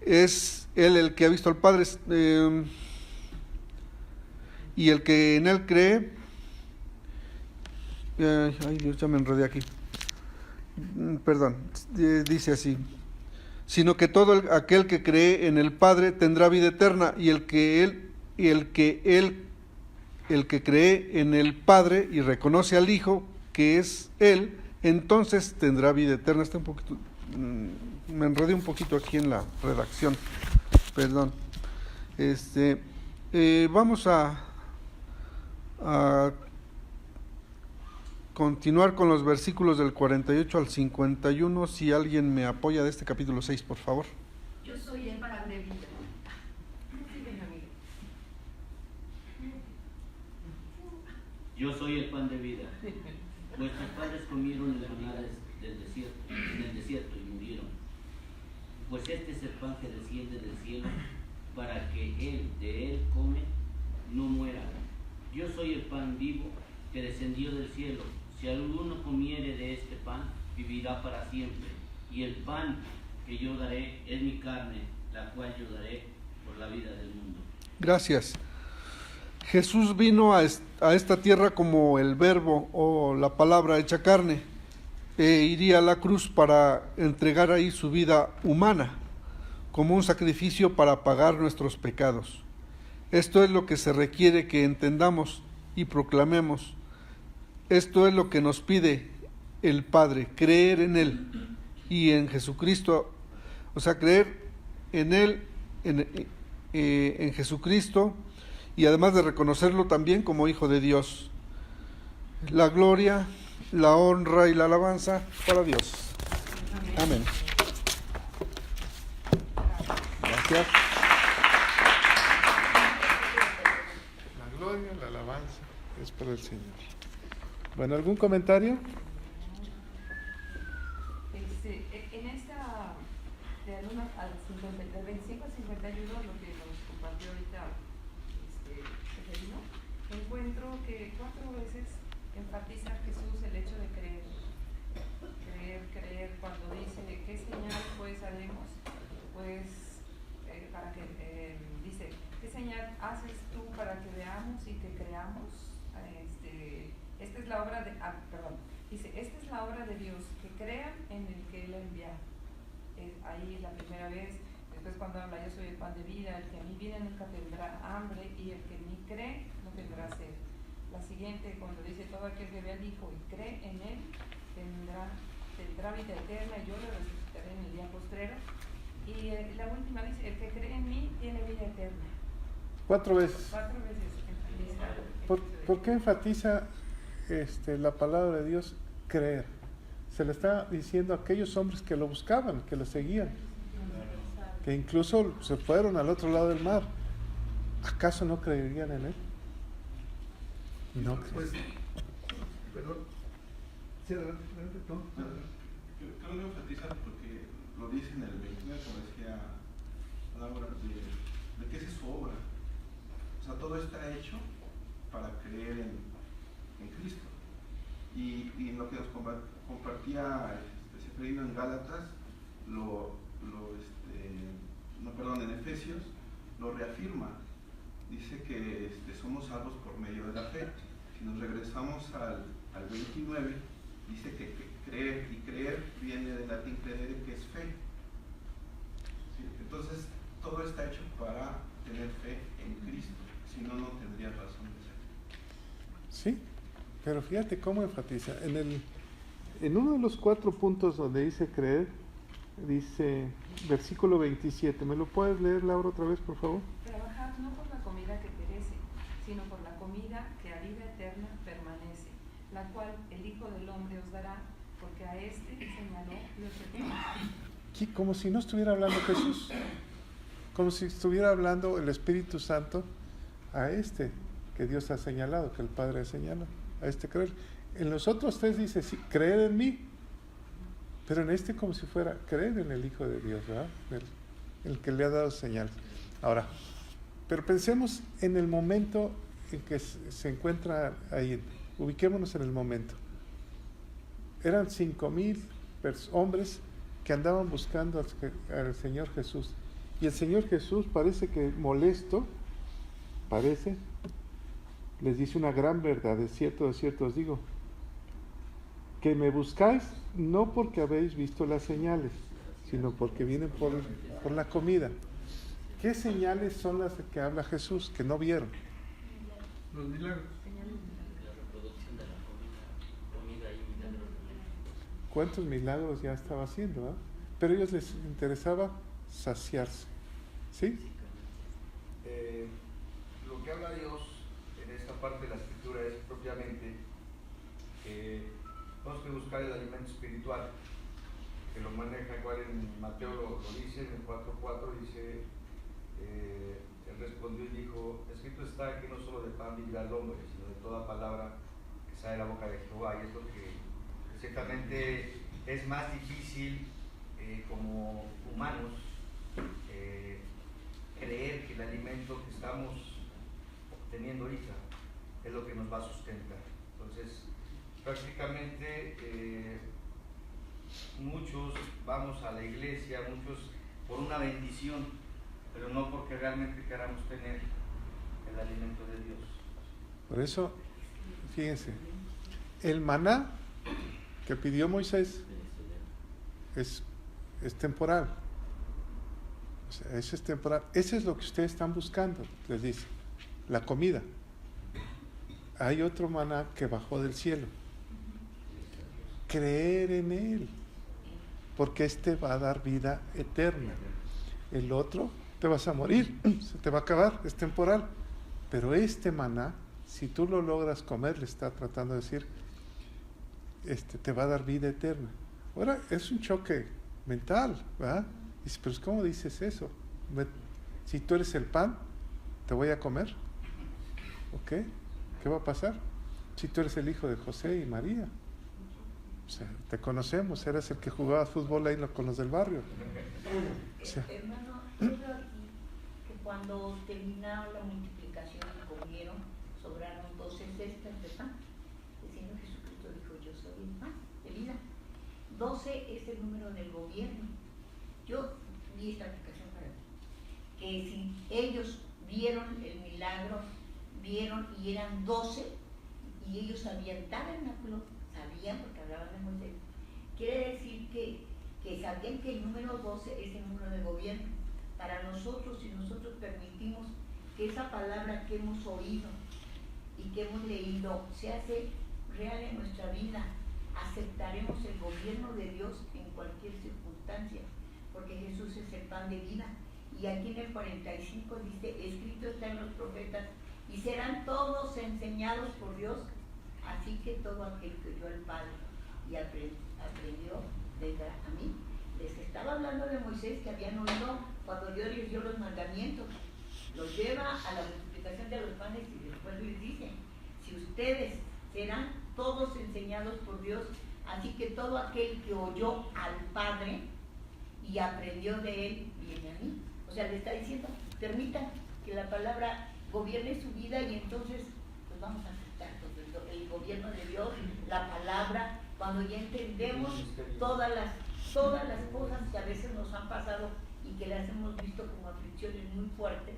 Es Él el que ha visto al Padre, y el que en Él cree, ay Dios, ya me enredé aquí, perdón, dice así: sino que todo aquel que cree en el Padre tendrá vida eterna, y el que cree en el Padre y reconoce al Hijo, que es Él, entonces tendrá vida eterna. Está un poquito, me enredé un poquito aquí en la redacción, perdón. Vamos a continuar con los versículos del 48 al 51, si alguien me apoya, de este capítulo 6, por favor. Yo soy el pan de vida. Yo soy el pan de vida. Vuestros padres comieron el maná en el desierto y murieron. Pues este es el pan que desciende del cielo, para que él de él come no muera. Yo soy el pan vivo que descendió del cielo. Si alguno comiere de este pan, vivirá para siempre. Y el pan que yo daré es mi carne, la cual yo daré por la vida del mundo. Gracias. Jesús vino a esta tierra como el verbo o la palabra hecha carne, iría a la cruz para entregar ahí su vida humana como un sacrificio para pagar nuestros pecados. Esto es lo que se requiere que entendamos y proclamemos. Esto es lo que nos pide el Padre: creer en Él y en Jesucristo, o sea, creer en Él, en Jesucristo, y además de reconocerlo también como Hijo de Dios. La gloria, la honra y la alabanza para Dios. Amén. Gracias. La gloria, la alabanza es para el Señor. Bueno, ¿algún comentario? En esta, del 1 al 50, del 25 al 51, lo que nos compartió ahorita Seferino, encuentro que 4 veces enfatiza Jesús el hecho de creer. Creer, cuando dice, ¿qué señal pues haremos? Pues, para que, dice, ¿qué señal haces tú para que veamos y que creamos? Esta es la obra de, dice, esta es la obra de Dios, que crean en el que Él ha enviado. Ahí la primera vez. Después cuando habla, yo soy el pan de vida, el que a mí viene nunca tendrá hambre, y el que en mí cree no tendrá sed. La siguiente, cuando dice, todo aquel que ve al Hijo y cree en Él, tendrá vida eterna, y yo lo resucitaré en el día postrero. Y la última dice, el que cree en mí tiene vida eterna. 4 veces. 4 veces enfatiza. ¿Por qué enfatiza la palabra de Dios, creer? Se le está diciendo a aquellos hombres que lo buscaban, que lo seguían, que incluso se fueron al otro lado del mar. ¿Acaso no creerían en Él? No. Pues, perdón. Sí, adelante, no. Creo que enfatiza porque lo dice en el 29, como decía Laura, de que esa es su obra. O sea, todo está hecho para creer en Cristo. Y en lo que nos compartía Seferino en Gálatas, en Efesios, lo reafirma. Dice que somos salvos por medio de la fe. Si nos regresamos al 29, dice que creer, y creer viene del latín credere, que es fe. ¿Sí? Entonces, todo está hecho para tener fe en Cristo. Si no, no tendría razón de ser. Sí, pero fíjate cómo enfatiza. En uno de los 4 puntos donde dice creer, dice, versículo 27. ¿Me lo puedes leer, Laura, otra vez, por favor? Trabajad no por la comida que perece, sino por la comida que a vida eterna permanece, la cual el Hijo del Hombre os dará, porque a este señaló los eternos. Aquí, como si no estuviera hablando Jesús, como si estuviera hablando el Espíritu Santo a que Dios ha señalado, que el Padre señala, a creer. En los otros 3 dice, sí, creer en mí, pero en como si fuera creer en el Hijo de Dios, ¿verdad? El que le ha dado señal. Ahora, pero pensemos en el momento en que se encuentra ahí. Ubiquémonos en el momento. Eran 5,000 hombres que andaban buscando al Señor Jesús. Y el Señor Jesús parece que molesto, les dice una gran verdad. De cierto os digo, que me buscáis no porque habéis visto las señales, sino porque vienen por la comida. ¿Qué señales son las de que habla Jesús que no vieron? Los milagros. La reproducción de la comida y milagros. ¿Cuántos milagros ya estaba haciendo? Pero a ellos les interesaba saciarse. ¿Sí? Lo que habla Dios en esta parte de la escritura es propiamente que tenemos que buscar el alimento espiritual, que lo maneja igual en Mateo lo dice, en el 4:4 dice, él respondió y dijo, escrito está que no solo de pan vivirá el hombre, sino de toda palabra que sale de la boca de Jehová. Y es lo que ciertamente es más difícil como humanos creer que el alimento que estamos obteniendo ahorita es lo que nos va a sustentar. Entonces, prácticamente muchos vamos a la iglesia, muchos por una bendición, pero no porque realmente queramos tener el alimento de Dios. Por eso, fíjense, el maná que pidió Moisés es temporal. O sea, ese es temporal. Ese es lo que ustedes están buscando, les dice, la comida. Hay otro maná que bajó del cielo. Creer en Él, porque va a dar vida eterna. El otro, te vas a morir, se te va a acabar, es temporal. Pero maná, si tú lo logras comer, le está tratando de decir, te va a dar vida eterna. Ahora, es un choque mental, ¿verdad? Dice, pero ¿cómo dices eso? Si tú eres el pan, te voy a comer. ¿Ok? ¿Qué va a pasar? Si tú eres el hijo de José y María. O sea, te conocemos, eres el que jugaba fútbol ahí con los del barrio. O sea, Hermano, yo veo aquí que cuando terminaron la multiplicación y comieron, sobraron 12 cestas de pan. El Señor Jesucristo dijo, yo soy el pan de vida. 12 es el número del gobierno. Yo vi esta aplicación para ti. Que si ellos vieron el milagro, vieron y eran 12, y ellos sabían tabernáculo, sabían porque hablaban de Moisés, quiere decir que sabían que el número 12 es el número del gobierno. Para nosotros, si nosotros permitimos que esa palabra que hemos oído y que hemos leído se hace real en nuestra vida, aceptaremos el gobierno de Dios en cualquier circunstancia, porque Jesús es el pan de vida. Y aquí en el 45 dice, escrito está en los profetas, y serán todos enseñados por Dios, así que todo aquel que oyó al Padre y aprendió vendrá a mí. Les estaba hablando de Moisés, que habían oído cuando Dios les dio los mandamientos, los lleva a la multiplicación de los panes y después les dice, si ustedes serán todos enseñados por Dios, así que todo aquel que oyó al Padre y aprendió de él, viene a mí. O sea, le está diciendo, permitan que la palabra gobierne su vida y entonces pues vamos a aceptar todo el gobierno de Dios, la palabra, cuando ya entendemos todas las cosas que a veces nos han pasado y que las hemos visto como aflicciones muy fuertes,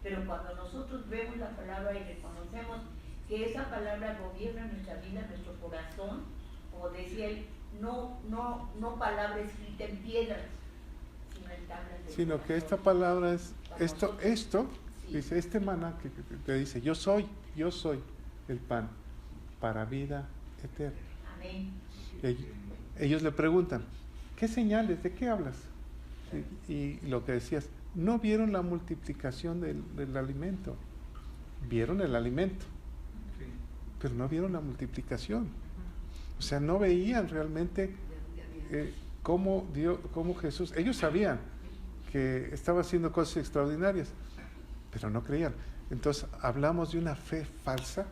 pero cuando nosotros vemos la palabra y reconocemos que esa palabra gobierna nuestra vida, nuestro corazón, como decía él, no palabra escrita en piedras, sino en tablas de sino corazón. que esta palabra es esto, Sí. dice, este maná que te dice, yo soy el pan para vida eterna. Amén. Ellos le preguntan, ¿qué señales? ¿De qué hablas? Y lo que decías, no vieron la multiplicación del alimento, vieron el alimento, pero no vieron la multiplicación. O sea, no veían realmente cómo Jesús, ellos sabían que estaba haciendo cosas extraordinarias, pero no creían. Entonces, hablamos de una fe falsa.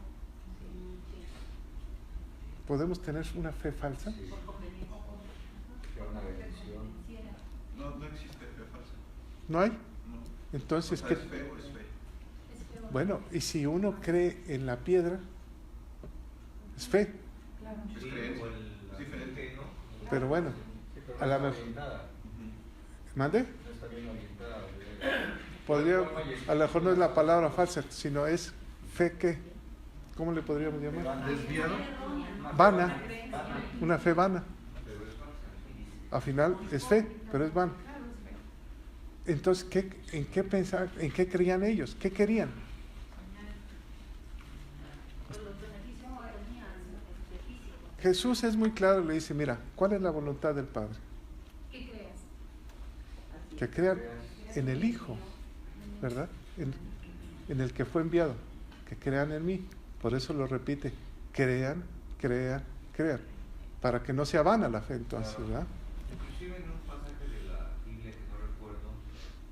¿Podemos tener una fe falsa? No existe fe falsa. ¿No hay? No. Entonces, O sea, ¿qué? es fe o es fe. Bueno, y si uno cree en la piedra, es fe. Es creencia. Es diferente, ¿no? Pero bueno, a la mejor. ¿Mande? No está bien orientada. Podría, a lo mejor no es la palabra falsa, sino es fe que, ¿cómo le podríamos llamar? Desviado. Vana, una fe vana. Al final es fe, pero es vana. Entonces, ¿en qué pensar, en qué creían ellos? ¿Qué querían? Jesús es muy claro, le dice, mira, ¿cuál es la voluntad del Padre? ¿Qué creas? Que crean en el Hijo, ¿verdad? En el que fue enviado, que crean en mí. Por eso lo repite, crean, para que no sea vana la fe entonces, ¿verdad? Inclusive en un pasaje de la Biblia que no recuerdo,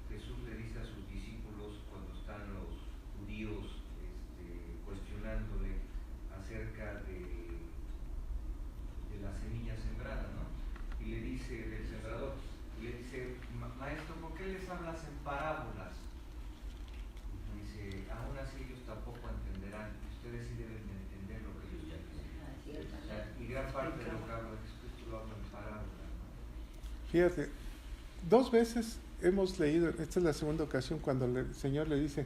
Jesús le dice a sus discípulos cuando están los judíos cuestionándole acerca de la semilla sembrada, ¿no? Y le dice el sembrador, y le dice, maestro, ¿por qué les hablas en parábolas? Y dice, aún así ellos tampoco entenderán, ustedes sí deben de entender lo que ellos ya dicen. O sea, y gran parte de lo que habla Jesucristo lo habla en parábolas, ¿no? Fíjate, 2 veces hemos leído, esta es la segunda ocasión cuando el Señor le dice,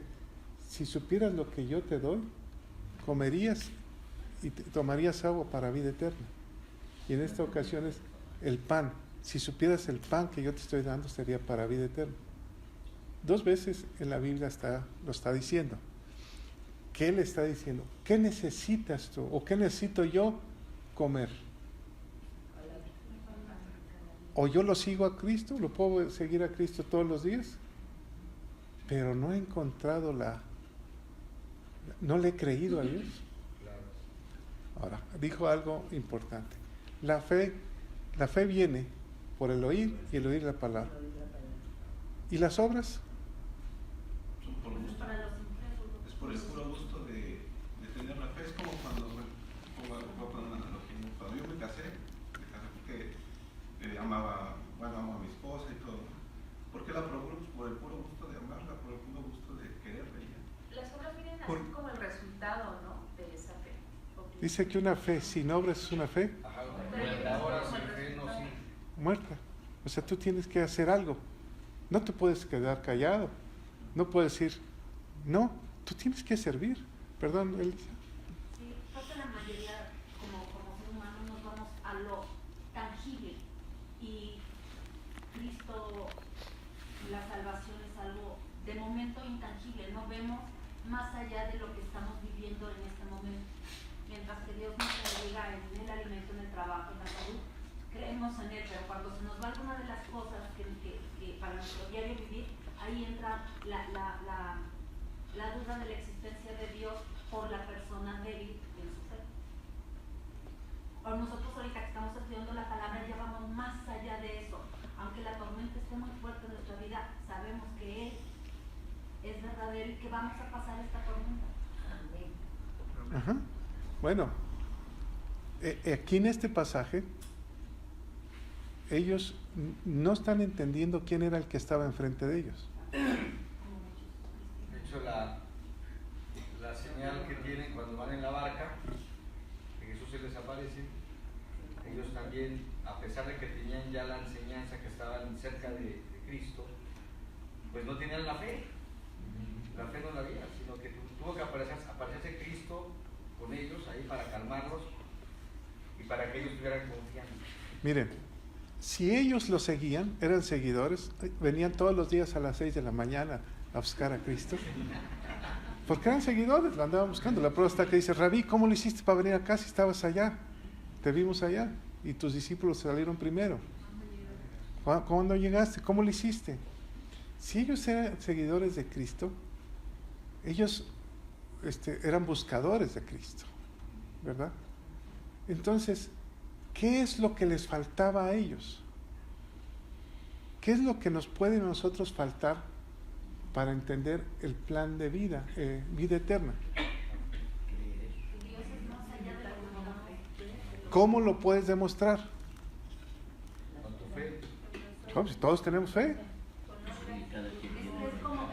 si supieras lo que yo te doy, comerías y tomarías agua para vida eterna. Y en esta ocasión es el pan. Si supieras el pan que yo te estoy dando, sería para vida eterna. 2 veces en la Biblia lo está diciendo. ¿Qué le está diciendo? ¿Qué necesitas tú? ¿O qué necesito yo comer? ¿O yo lo sigo a Cristo? ¿Lo puedo seguir a Cristo todos los días? Pero no he encontrado no le he creído a Dios. Ahora, dijo algo importante. La fe viene por el oír y el oír la palabra. ¿Y las obras? por el puro gusto de tener la fe. Es como cuando, bueno, voy a poner una analogía, ¿no? Cuando yo me casé porque amo a mi esposa y todo, ¿no? ¿Por qué la procuro? Pues por el puro gusto de amarla, por el puro gusto de quererla. Las obras vienen así como el resultado, ¿no?, de esa fe. Dice que una fe sin obras es una fe muerta. O sea, tú tienes que hacer algo. No te puedes quedar callado. No puedes decir, no, tú tienes que servir. Perdón, Elisa. Sí, creo que la mayoría, como ser humanos, nos vamos a lo tangible. Y Cristo, la salvación es algo de momento intangible. No vemos más allá de lo que estamos viviendo en este momento. Mientras que Dios nos bendiga en el alimento, en el trabajo, en la salud, creemos en Él, pero cuando se nos va alguna de las cosas que para nuestro diario vivir, ahí entra la duda de la existencia de Dios por la persona débil en su fe. O nosotros ahorita que estamos estudiando la palabra ya vamos más allá de eso. Aunque la tormenta esté muy fuerte en nuestra vida, sabemos que Él es verdadero y que vamos a pasar esta tormenta. Amén. Ajá. Bueno, aquí en este pasaje, ellos no están entendiendo quién era el que estaba enfrente de ellos. De hecho, la señal que tienen cuando van en la barca, que Jesús se les aparece, ellos también, a pesar de que tenían ya la enseñanza, que estaban cerca de Cristo, pues no tenían la fe. La fe no la había, sino que tuvo que aparecerse Cristo con ellos ahí para calmarlos y para que ellos tuvieran confianza. Miren, si ellos lo seguían, eran seguidores, venían todos los días a las 6 de la mañana a buscar a Cristo, porque eran seguidores, lo andaban buscando. La prueba está que dice, Rabí, ¿cómo lo hiciste para venir acá si estabas allá? Te vimos allá y tus discípulos salieron primero. ¿Cuándo llegaste? ¿Cómo lo hiciste? Si ellos eran seguidores de Cristo, ellos eran buscadores de Cristo, ¿verdad? Entonces, ¿qué es lo que les faltaba a ellos? ¿Qué es lo que nos puede a nosotros faltar para entender el plan de vida, vida eterna? ¿Cómo lo puedes demostrar? Con tu fe. Oh, si todos tenemos fe. Es como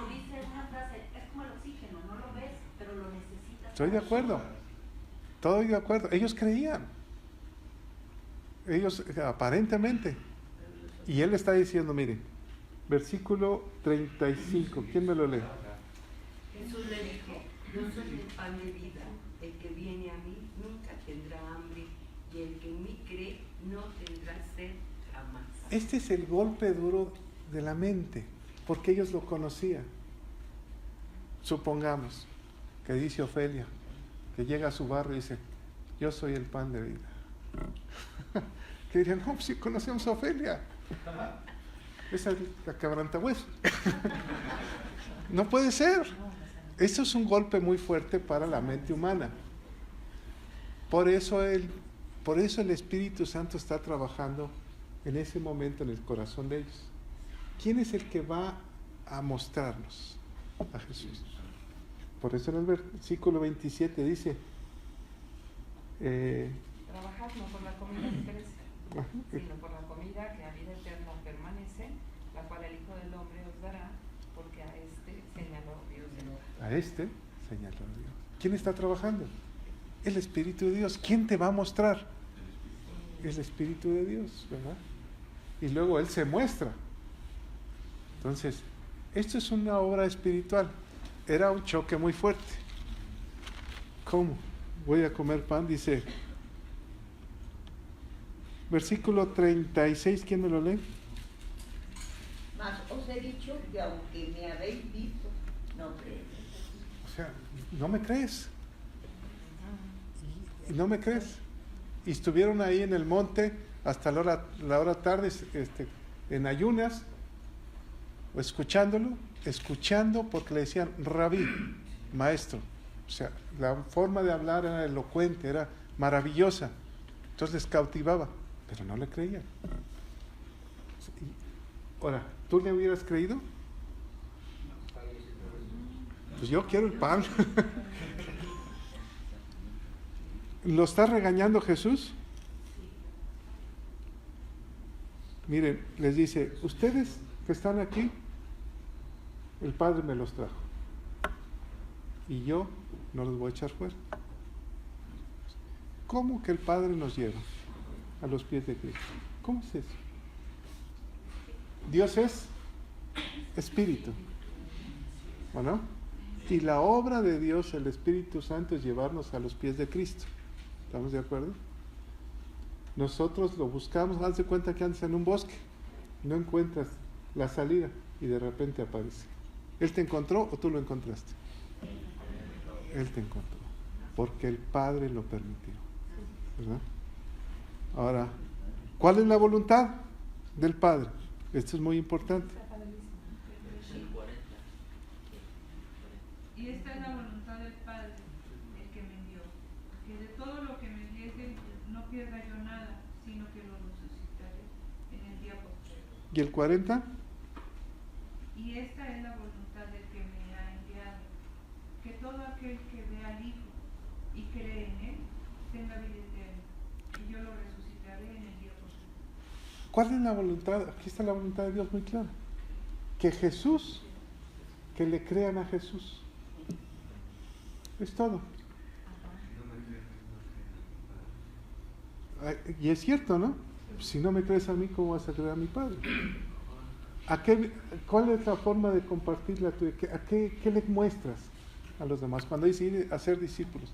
dice una frase, es como el oxígeno, no lo ves, pero lo necesitas. Estoy de acuerdo. Estoy de acuerdo. Ellos creían. Ellos aparentemente. Y él está diciendo, miren, versículo 35. ¿Quién me lo lee? Jesús le dijo, yo soy el pan de vida. El que viene a mí nunca tendrá hambre y el que en mí cree no tendrá sed jamás. Este es el golpe duro de la mente, porque ellos lo conocían. Supongamos que dice Ofelia, que llega a su barrio y dice, yo soy el pan de vida. Que dirían, no, pues si conocemos a Ofelia. Esa es la quebrantahuesos. No puede ser. Eso es un golpe muy fuerte para la mente humana. Por eso el Espíritu Santo está trabajando en ese momento en el corazón de ellos. ¿Quién es el que va a mostrarnos a Jesús? Por eso en el versículo 27 dice, trabajad no por la comida que perece, sino por la comida que a vida eterna permanece, la cual el Hijo del Hombre os dará, porque a este señaló Dios. A este señaló Dios. ¿Quién está trabajando? El Espíritu de Dios. ¿Quién te va a mostrar? El Espíritu de Dios, ¿verdad? Y luego Él se muestra. Entonces, esto es una obra espiritual. Era un choque muy fuerte. ¿Cómo? Voy a comer pan, dice. Versículo 36, ¿quién me lo lee? Mas os he dicho que aunque me habéis visto, no creéis. O sea, no me crees. Y no me crees. Y estuvieron ahí en el monte hasta la hora tarde, en ayunas, escuchando porque le decían Rabí, maestro. O sea, la forma de hablar era elocuente, era maravillosa. Entonces les cautivaba, pero no le creían. Ahora, ¿tú le hubieras creído? Pues yo quiero el pan. ¿Lo está regañando Jesús? Miren, les dice, ustedes que están aquí, el Padre me los trajo. Y yo no los voy a echar fuera. ¿Cómo que el Padre nos lleva a los pies de Cristo? ¿Cómo es eso? Dios es Espíritu, ¿o no? Y la obra de Dios, el Espíritu Santo, es llevarnos a los pies de Cristo. ¿Estamos de acuerdo? Nosotros lo buscamos, haz de cuenta que andas en un bosque, no encuentras la salida y de repente aparece. ¿Él te encontró o tú lo encontraste? Él te encontró, porque el Padre lo permitió, ¿verdad? Ahora, ¿cuál es la voluntad del Padre? Esto es muy importante. Y esta es la voluntad del Padre, el que me envió, que de todo lo que me diese no pierda yo nada, sino que lo resucitaré en el día postrero. ¿Y el 40? Y esta es la voluntad del que me ha enviado, que todo aquel que ve al Hijo y cree en Él tenga vida eterna, y yo lo resucitaré en el día postrero. ¿Cuál es la voluntad? Aquí está la voluntad de Dios muy clara. Que Jesús, que le crean a Jesús. Es todo. Y es cierto, ¿no? Si no me crees a mí, ¿cómo vas a creer a mi Padre? ¿Cuál es la forma de compartir la tuya? ¿Qué le muestras a los demás? Cuando dice ir a ser discípulos.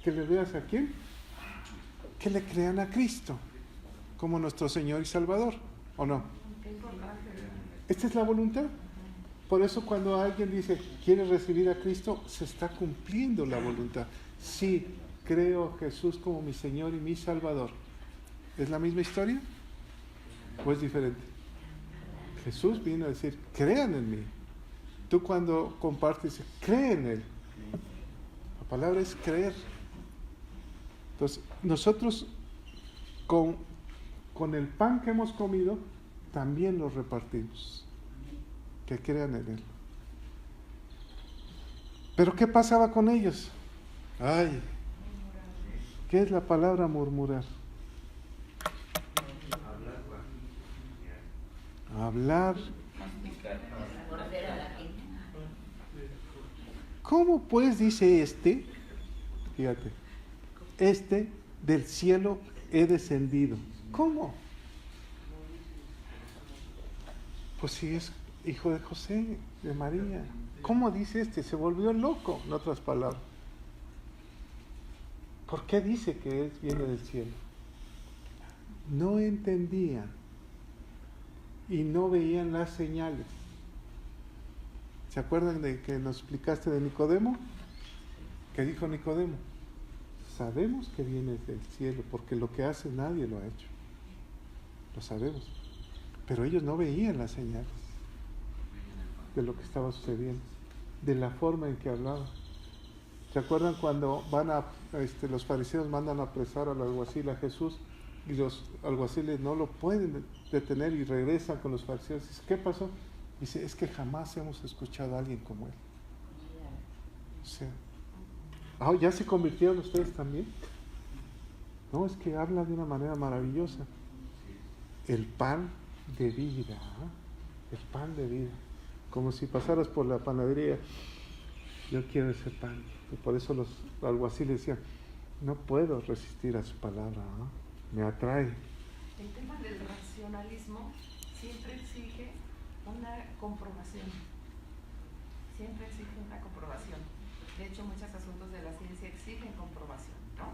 ¿Que le veas a quién? Que le crean a Cristo como nuestro Señor y Salvador, ¿o no? Esta es la voluntad. Por eso cuando alguien dice, quiere recibir a Cristo, se está cumpliendo la voluntad. Sí, creo a Jesús como mi Señor y mi Salvador. ¿Es la misma historia? ¿O es diferente? Jesús vino a decir, crean en mí. Tú cuando compartes, cree en Él. La palabra es creer. Entonces, nosotros con el pan que hemos comido, también lo repartimos. Que crean en Él. Pero ¿qué pasaba con ellos? Ay, ¿qué es la palabra murmurar? Hablar. ¿Cómo pues dice fíjate, del cielo he descendido? ¿Cómo? Pues si es hijo de José, de María. ¿Cómo dice Se volvió loco, en otras palabras. ¿Por qué dice que viene del cielo? No entendían y no veían las señales. ¿Se acuerdan de que nos explicaste de Nicodemo? ¿Qué dijo Nicodemo? Sabemos que viene del cielo, porque lo que hace nadie lo ha hecho. Lo sabemos. Pero ellos no veían las señales de lo que estaba sucediendo, de la forma en que hablaba. ¿Se acuerdan cuando los fariseos mandan a apresar al alguacil a Jesús y los alguaciles no lo pueden detener y regresan con los fariseos? Dice, ¿qué pasó? Dice, es que jamás hemos escuchado a alguien como él. O sea, ¿ya se convirtieron ustedes también? No, es que habla de una manera maravillosa. El pan de vida, el pan de vida. Como si pasaras por la panadería, yo quiero ese pan. Y por eso los alguaciles decían, no puedo resistir a su palabra, me atrae. El tema del racionalismo siempre exige una comprobación. Siempre exige una comprobación. De hecho, muchos asuntos de la ciencia exigen comprobación, ¿no?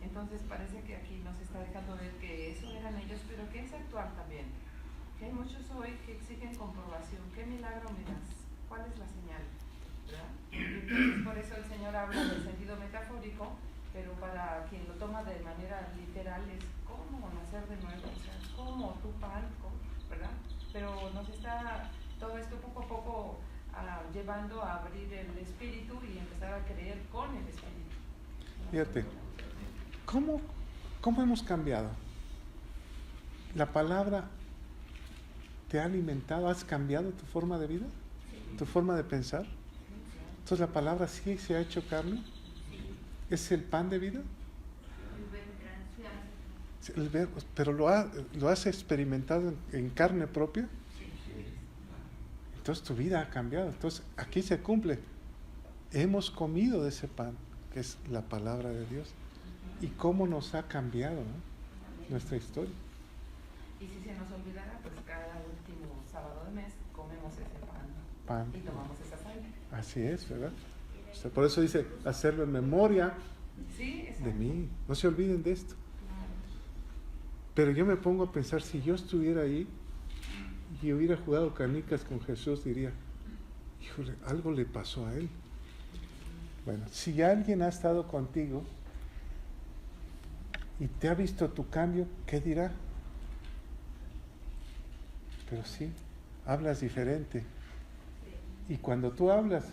Entonces parece que aquí nos está dejando ver que eso eran ellos, pero que es actual también. Que hay muchos hoy que exigen comprobación. ¿Qué milagro me das? ¿Cuál es la señal? ¿Verdad? Entonces, por eso el Señor habla del sentido metafórico, pero para quien lo toma de manera literal es cómo nacer de nuevo, o sea, cómo tu pan, ¿verdad? Pero nos está todo esto poco a poco llevando a abrir el espíritu y empezar a creer con el espíritu. Fíjate, ¿cómo hemos cambiado? La palabra te ha alimentado, ¿has cambiado tu forma de vida? tu forma de pensar. Entonces la palabra sí se ha hecho carne. ¿Es el pan de vida? El verbo, pero lo has experimentado en carne propia. Entonces tu vida ha cambiado. Entonces aquí se cumple. Hemos comido de ese pan, que es la palabra de Dios. Y cómo nos ha cambiado, ¿no? Nuestra historia. Y si se nos olvidara, pues cada último sábado de mes comemos ese pan. Y tomamos esa sangre. Así es, ¿verdad? O sea, por eso dice, hacerlo en memoria de mí. No se olviden de esto. Pero yo me pongo a pensar, si yo estuviera ahí y hubiera jugado canicas con Jesús, diría, híjole, algo le pasó a él. Bueno, si alguien ha estado contigo y te ha visto tu cambio, ¿qué dirá? Pero sí, hablas diferente. Y cuando tú hablas,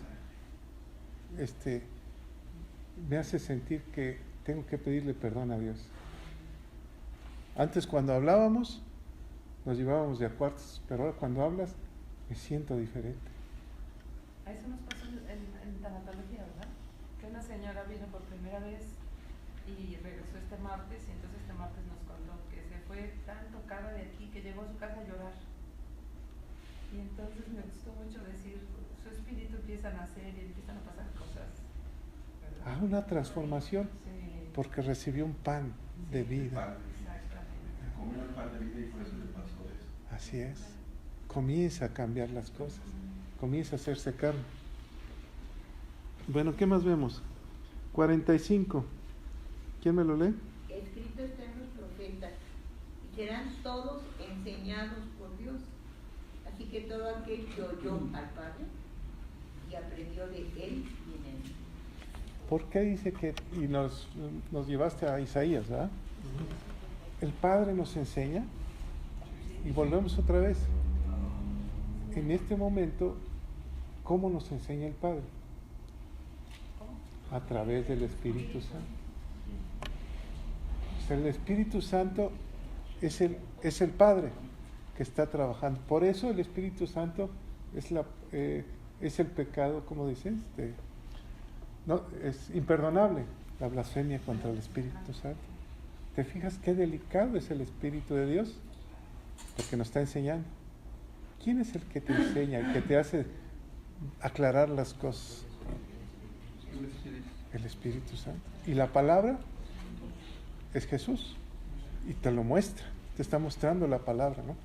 me hace sentir que tengo que pedirle perdón a Dios. Antes cuando hablábamos, nos llevábamos de a cuartos, pero ahora cuando hablas, me siento diferente. A eso nos pasó en tanatología, ¿verdad? Que una señora vino por primera vez y regresó este martes, y entonces este martes nos contó que se fue tan tocada de aquí que llegó a su casa a llorar. Y entonces me gustó mucho decir, su espíritu empieza a nacer y empiezan a pasar cosas, ¿verdad? Una transformación, porque recibió un pan de vida. Comió el pan de vida y por eso le pasó eso. Así es. Comienza a cambiar las cosas. Comienza a hacerse carne. Bueno, ¿qué más vemos? 45. ¿Quién me lo lee? Escrito está en los profetas, y serán todos enseñados por Dios. Así que todo aquel que oyó al Padre y aprendió de él y en él. ¿Por qué dice que, y nos llevaste a Isaías, ¿verdad? El Padre nos enseña, y volvemos otra vez. En este momento, ¿cómo nos enseña el Padre? A través del Espíritu Santo. O sea, el Espíritu Santo es el Padre que está trabajando. Por eso el Espíritu Santo es el pecado, ¿cómo dice? No, es imperdonable la blasfemia contra el Espíritu Santo. ¿Te fijas qué delicado es el Espíritu de Dios? Porque nos está enseñando. ¿Quién es el que te enseña, el que te hace aclarar las cosas? El Espíritu Santo. Y la palabra es Jesús. Y te lo muestra. Te está mostrando la palabra, ¿no?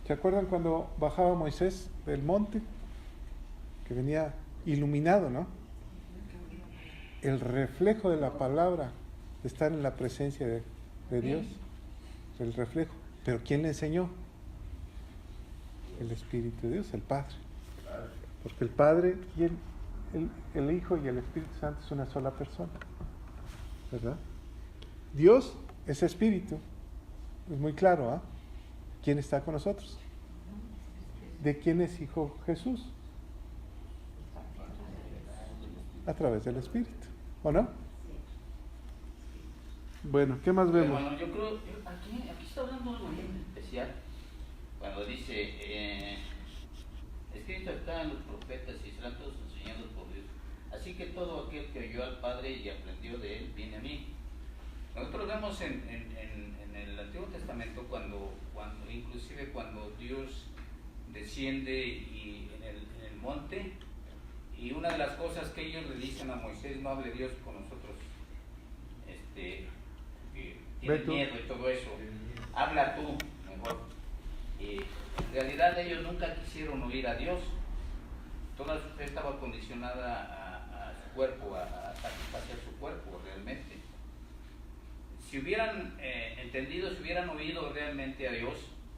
¿Se acuerdan cuando bajaba Moisés del monte? Que venía iluminado, ¿no? El reflejo de la palabra, de estar en la presencia de Dios. El reflejo. ¿Pero quién le enseñó? El Espíritu de Dios, el Padre. Porque el Padre y el Hijo y el Espíritu Santo es una sola persona, ¿verdad? Dios es Espíritu, es muy claro, ¿ah? ¿Quién está con nosotros? ¿De quién es Hijo Jesús? A través del Espíritu, ¿o no? Bueno, ¿qué más vemos? Bueno, yo creo, aquí está hablando algo bien especial, cuando dice, escrito está en los profetas y serán todos enseñados por Dios. Así que todo aquel que oyó al Padre y aprendió de él, viene a mí. Nosotros vemos en el Antiguo Testamento inclusive cuando Dios desciende en el monte, y una de las cosas que ellos le dicen a Moisés, no hable Dios con nosotros, tiene miedo y todo eso, habla tú mejor. Y en realidad ellos nunca quisieron oír a Dios, toda su fe estaba condicionada a su cuerpo, a satisfacer su cuerpo realmente. Si hubieran entendido, si hubieran oído realmente a Dios,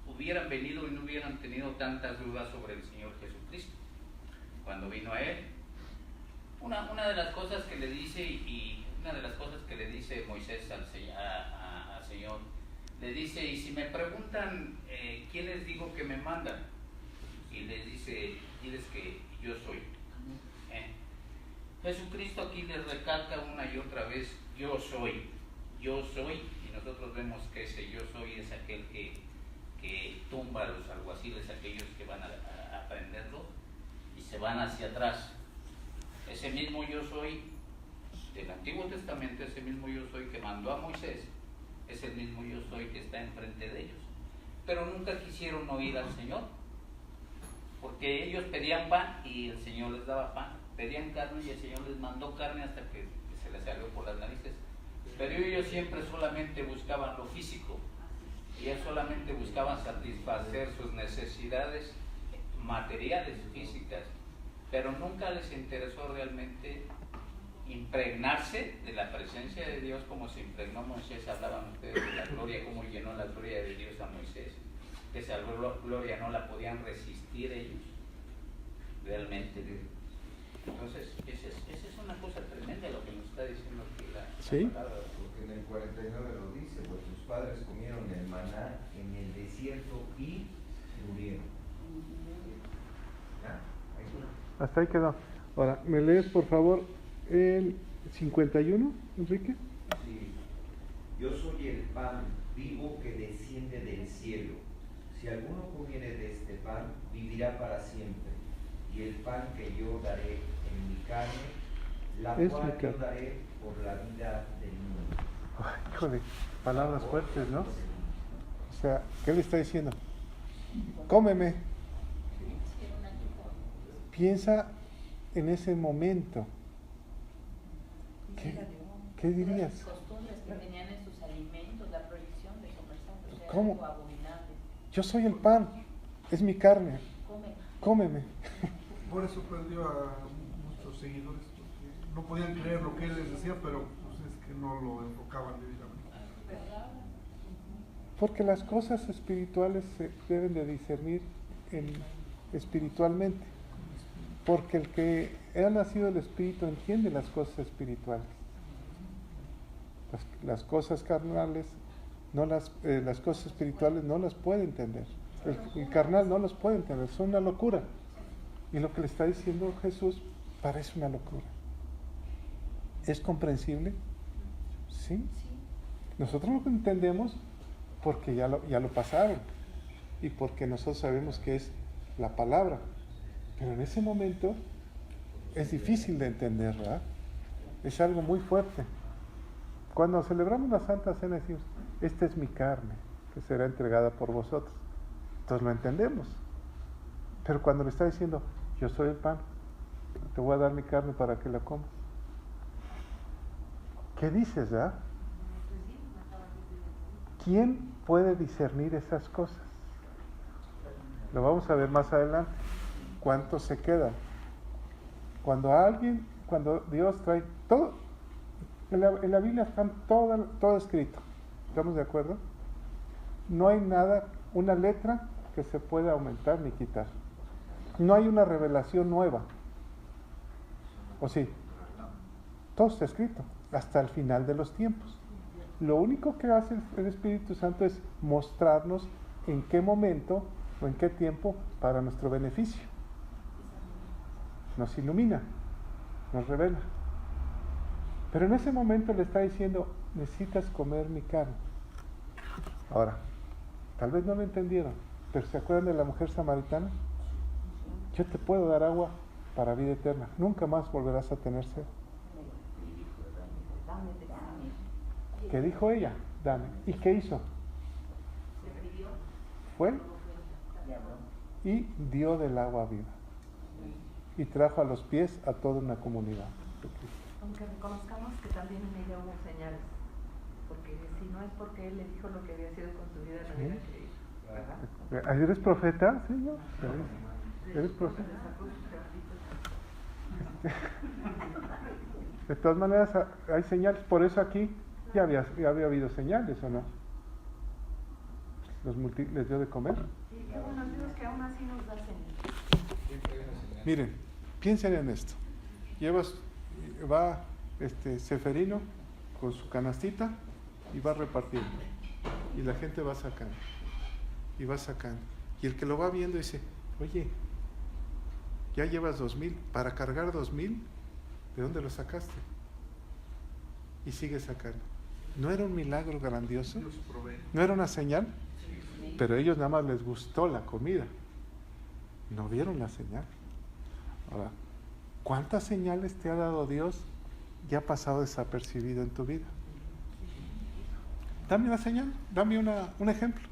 hubieran venido y no hubieran tenido tantas dudas sobre el Señor Jesucristo cuando vino a Él. Una de las cosas que le dice Moisés al Señor, le dice, y si me preguntan quién les digo que me mandan, y les dice, diles que yo soy. Jesucristo aquí les recalca una y otra vez, yo soy, y nosotros vemos que ese yo soy es aquel que tumba a los alguaciles, aquellos que van a aprenderlo, y se van hacia atrás. Ese mismo yo soy del Antiguo Testamento, ese mismo yo soy que mandó a Moisés, es el mismo yo soy que está enfrente de ellos. Pero nunca quisieron oír al Señor, porque ellos pedían pan y el Señor les daba pan, pedían carne y el Señor les mandó carne hasta que se les salió por las narices. Pero ellos siempre solamente buscaban lo físico, y ellos solamente buscaban satisfacer sus necesidades materiales, físicas, pero nunca les interesó realmente impregnarse de la presencia de Dios como se impregnó Moisés. Hablaban ustedes de la gloria, cómo llenó la gloria de Dios a Moisés, que esa gloria no la podían resistir ellos realmente. Entonces esa es una cosa tremenda lo que nos está diciendo aquí la palabra. Porque en el 49 lo dice, pues sus padres comieron el maná en el desierto y murieron. ¿Ya? Ahí está. Hasta ahí quedó. Ahora, ¿me lees por favor el 51, Enrique? Sí. Yo soy el pan vivo que desciende del cielo. Si alguno comiere de este pan, vivirá para siempre. Y el pan que yo daré en mi carne, la cual yo daré por la vida del mundo. Ay, híjole, palabras fuertes, ¿no? O sea, ¿qué le está diciendo? Cómeme. Piensa en ese momento. ¿Qué dirías? Las costumbres que tenían en sus alimentos, la prohibición de comer sangre, era ¿Cómo? algo abominable. Yo soy el pan, es mi carne. Cómeme. Por eso perdió a muchos seguidores, porque no podían creer lo que él les decía, pero pues es que no lo enfocaban debidamente. Porque las cosas espirituales se deben de discernir espiritualmente. Porque el que ha nacido del Espíritu entiende las cosas espirituales. Las cosas carnales, las cosas espirituales no las puede entender. El carnal no los puede entender, son una locura. Y lo que le está diciendo Jesús parece una locura. ¿Es comprensible? Sí. Nosotros lo entendemos porque ya lo pasaron y porque nosotros sabemos que es la palabra. Pero en ese momento es difícil de entender, ¿verdad? Es algo muy fuerte. Cuando celebramos la Santa Cena decimos, esta es mi carne que será entregada por vosotros. Entonces lo entendemos. Pero cuando le está diciendo, yo soy el pan, te voy a dar mi carne para que la comas. ¿Qué dices, verdad? ¿Quién puede discernir esas cosas? Lo vamos a ver más adelante. ¿Cuántos se quedan? Cuando Dios trae todo, en la Biblia está todo escrito. ¿Estamos de acuerdo? No hay nada, una letra que se pueda aumentar ni quitar. No hay una revelación nueva. ¿O sí? Todo está escrito, hasta el final de los tiempos. Lo único que hace el Espíritu Santo es mostrarnos en qué momento o en qué tiempo para nuestro beneficio. Nos ilumina, nos revela. Pero en ese momento le está diciendo, necesitas comer mi carne. Ahora, tal vez no lo entendieron, pero ¿se acuerdan de la mujer samaritana? Yo te puedo dar agua para vida eterna. Nunca más volverás a tener sed. ¿Qué dijo ella? Dame. ¿Y qué hizo? Fue y dio del agua viva. Y trajo a los pies a toda una comunidad. Aunque reconozcamos que también en ella hubo señales, porque si no es porque él le dijo lo que había sido con su vida, no hubiera creído, ¿verdad? ¿Eres profeta, Señor? ¿Eres profeta? De todas maneras hay señales, por eso aquí ya había habido señales, ¿o no? Les dio de comer. Sí, qué bueno, Dios, que aún así nos da señales. Miren, piensen en esto. Va Seferino con su canastita y va repartiendo. Y la gente va sacando. Y va sacando. Y el que lo va viendo dice, oye, ya llevas 2,000. Para cargar 2,000, ¿de dónde lo sacaste? Y sigue sacando. ¿No era un milagro grandioso? ¿No era una señal? Pero a ellos nada más les gustó la comida. No vieron la señal. Ahora, ¿cuántas señales te ha dado Dios y ha pasado desapercibido en tu vida? Dame una señal, dame un ejemplo.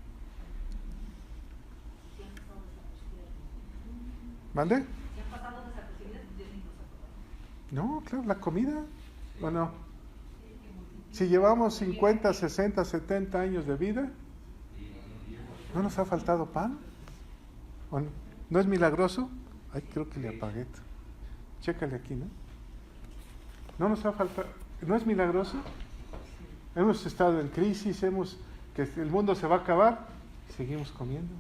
¿Mande? Si han pasado desapercibidas, Dios ni nos acuerda. No, claro, la comida. Bueno, si llevamos 50, 60, 70 años de vida, ¿no nos ha faltado pan? ¿O no? ¿No es milagroso? Ay, creo que le apagué. Chécale aquí, ¿no? No nos ha faltado. ¿No es milagroso? Hemos estado en crisis, que el mundo se va a acabar y seguimos comiendo.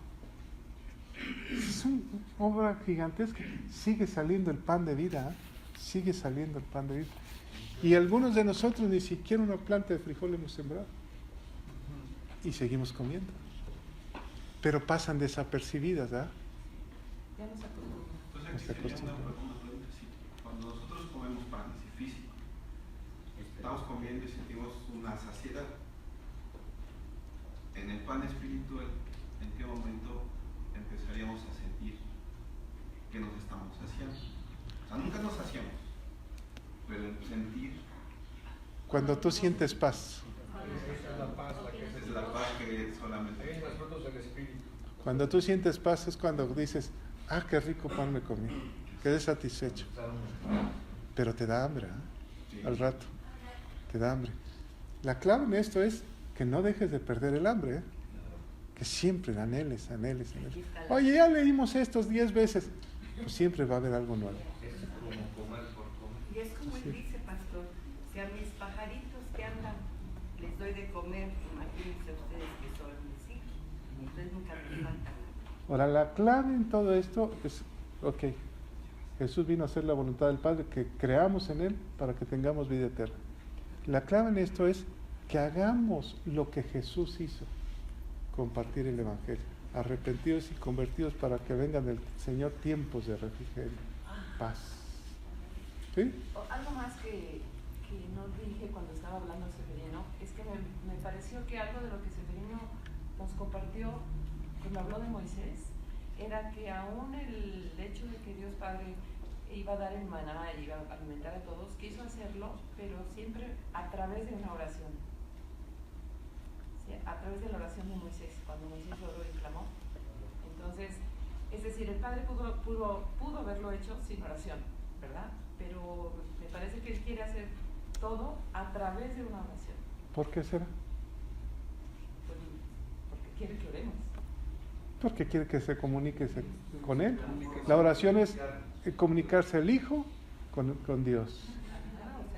Es una obra gigantesca. Sigue saliendo el pan de vida, ¿eh? Sigue saliendo el pan de vida. Y algunos de nosotros ni siquiera una planta de frijol hemos sembrado. Y seguimos comiendo. Pero pasan desapercibidas, ¿ah? Ya nos acostumbramos. Entonces aquí sería una pregunta, sí. Cuando nosotros comemos pan así físico, estamos comiendo y sentimos una saciedad. En el pan espiritual, ¿en qué momento empezaríamos a sentir que nos estamos saciando? O sea, nunca nos saciamos, pero el sentir... Cuando tú sientes paz. Es la paz la que Es la paz que solamente... Ahí los frutos del espíritu. Cuando tú sientes paz es cuando dices, ah, qué rico pan me comí, quedé satisfecho. Pero te da hambre, ¿eh? Al rato, te da hambre. La clave en esto es que no dejes de perder el hambre, ¿eh? Que siempre anheles. Oye, ya leímos estos 10 veces, pues siempre va a haber algo nuevo. Es como comer por comer. Y es como él dice, pastor, si a mis pajaritos que andan les doy de comer, imagínense ustedes que son mis hijos, entonces nunca me falta. Ahora, la clave en todo esto es, ok, Jesús vino a hacer la voluntad del Padre, que creamos en Él para que tengamos vida eterna. La clave en esto es que hagamos lo que Jesús hizo, compartir el Evangelio, arrepentidos y convertidos para que vengan del Señor tiempos de refrigerio, paz. ¿Sí? Algo más que no dije cuando estaba hablando Severino, es que me pareció que algo de lo que Severino nos compartió cuando habló de Moisés, era que aún el hecho de que Dios Padre iba a dar el maná y iba a alimentar a todos, quiso hacerlo, pero siempre a través de una oración. Sí, a través de la oración de Moisés, cuando Moisés oró y clamó. Entonces, es decir, el Padre pudo haberlo hecho sin oración, ¿verdad? Pero me parece que Él quiere hacer todo a través de una oración. ¿Por qué será? Pues, porque quiere que oremos. Porque quiere que se comunique con Él. La oración es comunicarse el Hijo con Dios.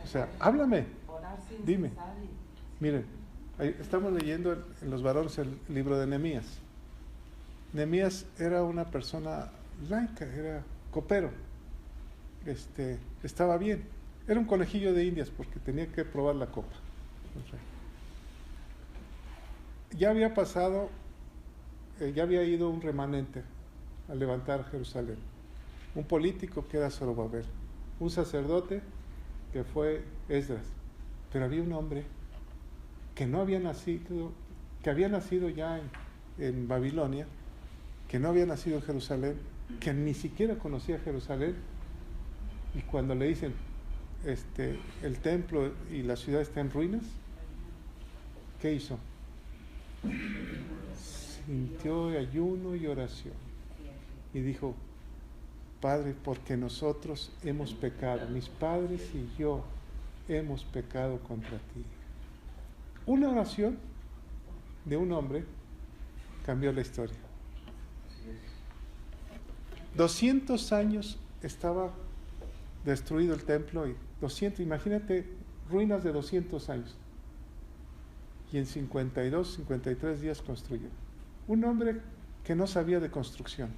O sea, háblame, dime. Miren, estamos leyendo en los varones el libro de Nehemías. Nehemías era una persona laica, era copero. Estaba bien. Era un conejillo de indias porque tenía que probar la copa. Ya había pasado, ya había ido un remanente a levantar Jerusalén. Un político que era Zorobabel, un sacerdote que fue Esdras, pero había un hombre que no había nacido, que había nacido ya en Babilonia, que no había nacido en Jerusalén, que ni siquiera conocía Jerusalén, y cuando le dicen el templo y la ciudad está en ruinas, ¿qué hizo? Sintió ayuno y oración y dijo: Padre, porque nosotros hemos pecado, mis padres y yo hemos pecado contra ti. Una oración de un hombre cambió la historia. 200 años estaba destruido el templo y 200, imagínate, ruinas de 200 años. Y en 52, 53 días construyó. Un hombre que no sabía de construcción.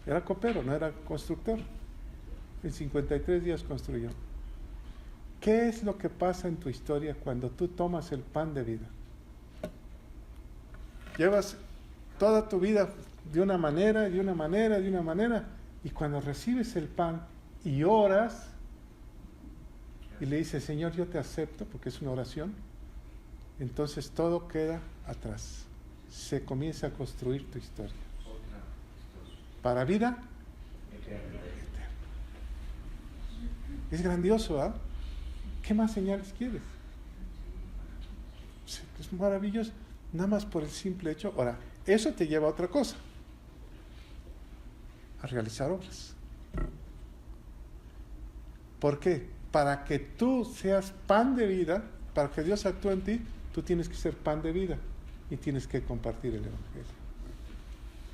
Era copero, no era constructor. En 53 días construyó. ¿Qué es lo que pasa en tu historia cuando tú tomas el pan de vida? Llevas toda tu vida de una manera, y cuando recibes el pan y oras y le dices: Señor, yo te acepto, porque es una oración, entonces todo queda atrás. Se comienza a construir tu historia. Para vida Es grandioso, ¿ah? ¿Qué más señales quieres? Es maravilloso, nada más por el simple hecho. Ahora, eso te lleva a otra cosa, a realizar obras. ¿Por qué? Para que tú seas pan de vida, para que Dios actúe en ti, tú tienes que ser pan de vida y tienes que compartir el Evangelio.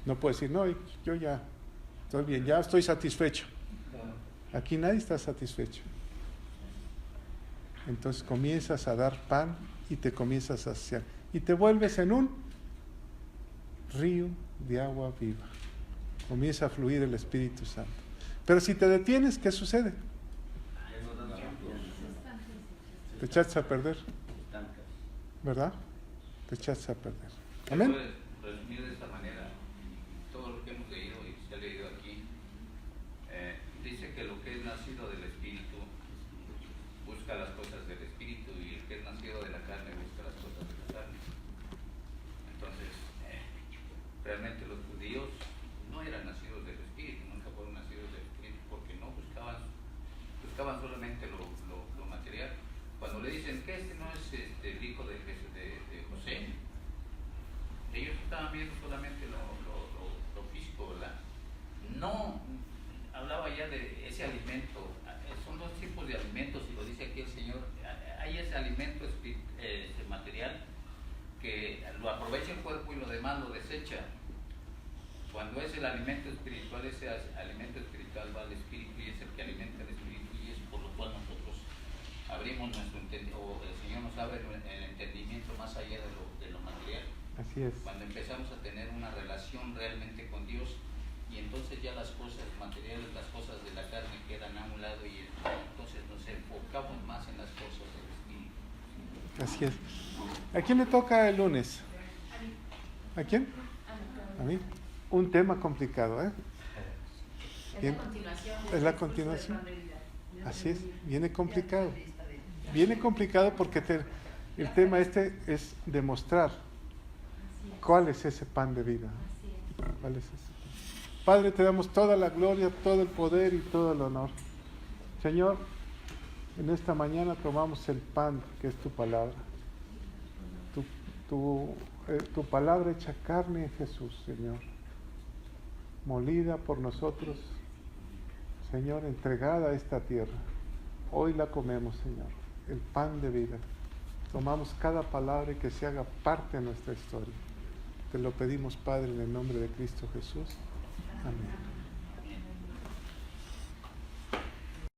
No puedes decir, no, yo ya estoy bien, ya estoy satisfecho. Aquí nadie está satisfecho. Entonces comienzas a dar pan y te comienzas a saciar. Y te vuelves en un río de agua viva. Comienza a fluir el Espíritu Santo. Pero si te detienes, ¿qué sucede? Te echaste a perder. ¿Verdad? Te echaste a perder. Amén. Puedes resumir de esta manera todo lo que hemos leído y se ha leído aquí. Dice que lo que es nacido del Espíritu busca las cosas del Espíritu y el que es nacido de la carne busca las cosas de la carne. Entonces, realmente los judíos no eran nacidos del Espíritu, nunca fueron nacidos del Espíritu porque no buscaban solamente lo material. Cuando le dicen que este no es el hijo de José, ellos estaban viendo solamente lo físico, ¿verdad? No hablaba ya de ese alimento. Son dos tipos de alimentos y lo dice aquí el Señor. Hay ese alimento material que lo aprovecha el cuerpo y lo demás lo desecha. Cuando es el alimento espiritual, ese alimento espiritual va al Espíritu y es el que alimenta el Espíritu y es por lo cual nosotros abrimos nuestro entendimiento, el Señor nos abre el entendimiento más allá de lo material. Así es. Cuando empezamos a tener una relación realmente con Dios y entonces ya las cosas materiales, las cosas de la carne quedan a un lado y entonces nos enfocamos más en las cosas del Espíritu. Así es. ¿A quién le toca el lunes? ¿A quién? A mí. Un tema complicado, ¿eh? Bien. Es la continuación. Así es, viene complicado. Viene complicado porque el tema es demostrar cuál es ese pan de vida. ¿Cuál es ese? Padre, te damos toda la gloria, todo el poder y todo el honor. Señor, en esta mañana tomamos el pan que es tu palabra. Tu palabra hecha carne en Jesús, Señor. Molida por nosotros, Señor, entregada a esta tierra. Hoy la comemos, Señor, el pan de vida. Tomamos cada palabra y que se haga parte de nuestra historia. Te lo pedimos, Padre, en el nombre de Cristo Jesús. Amén.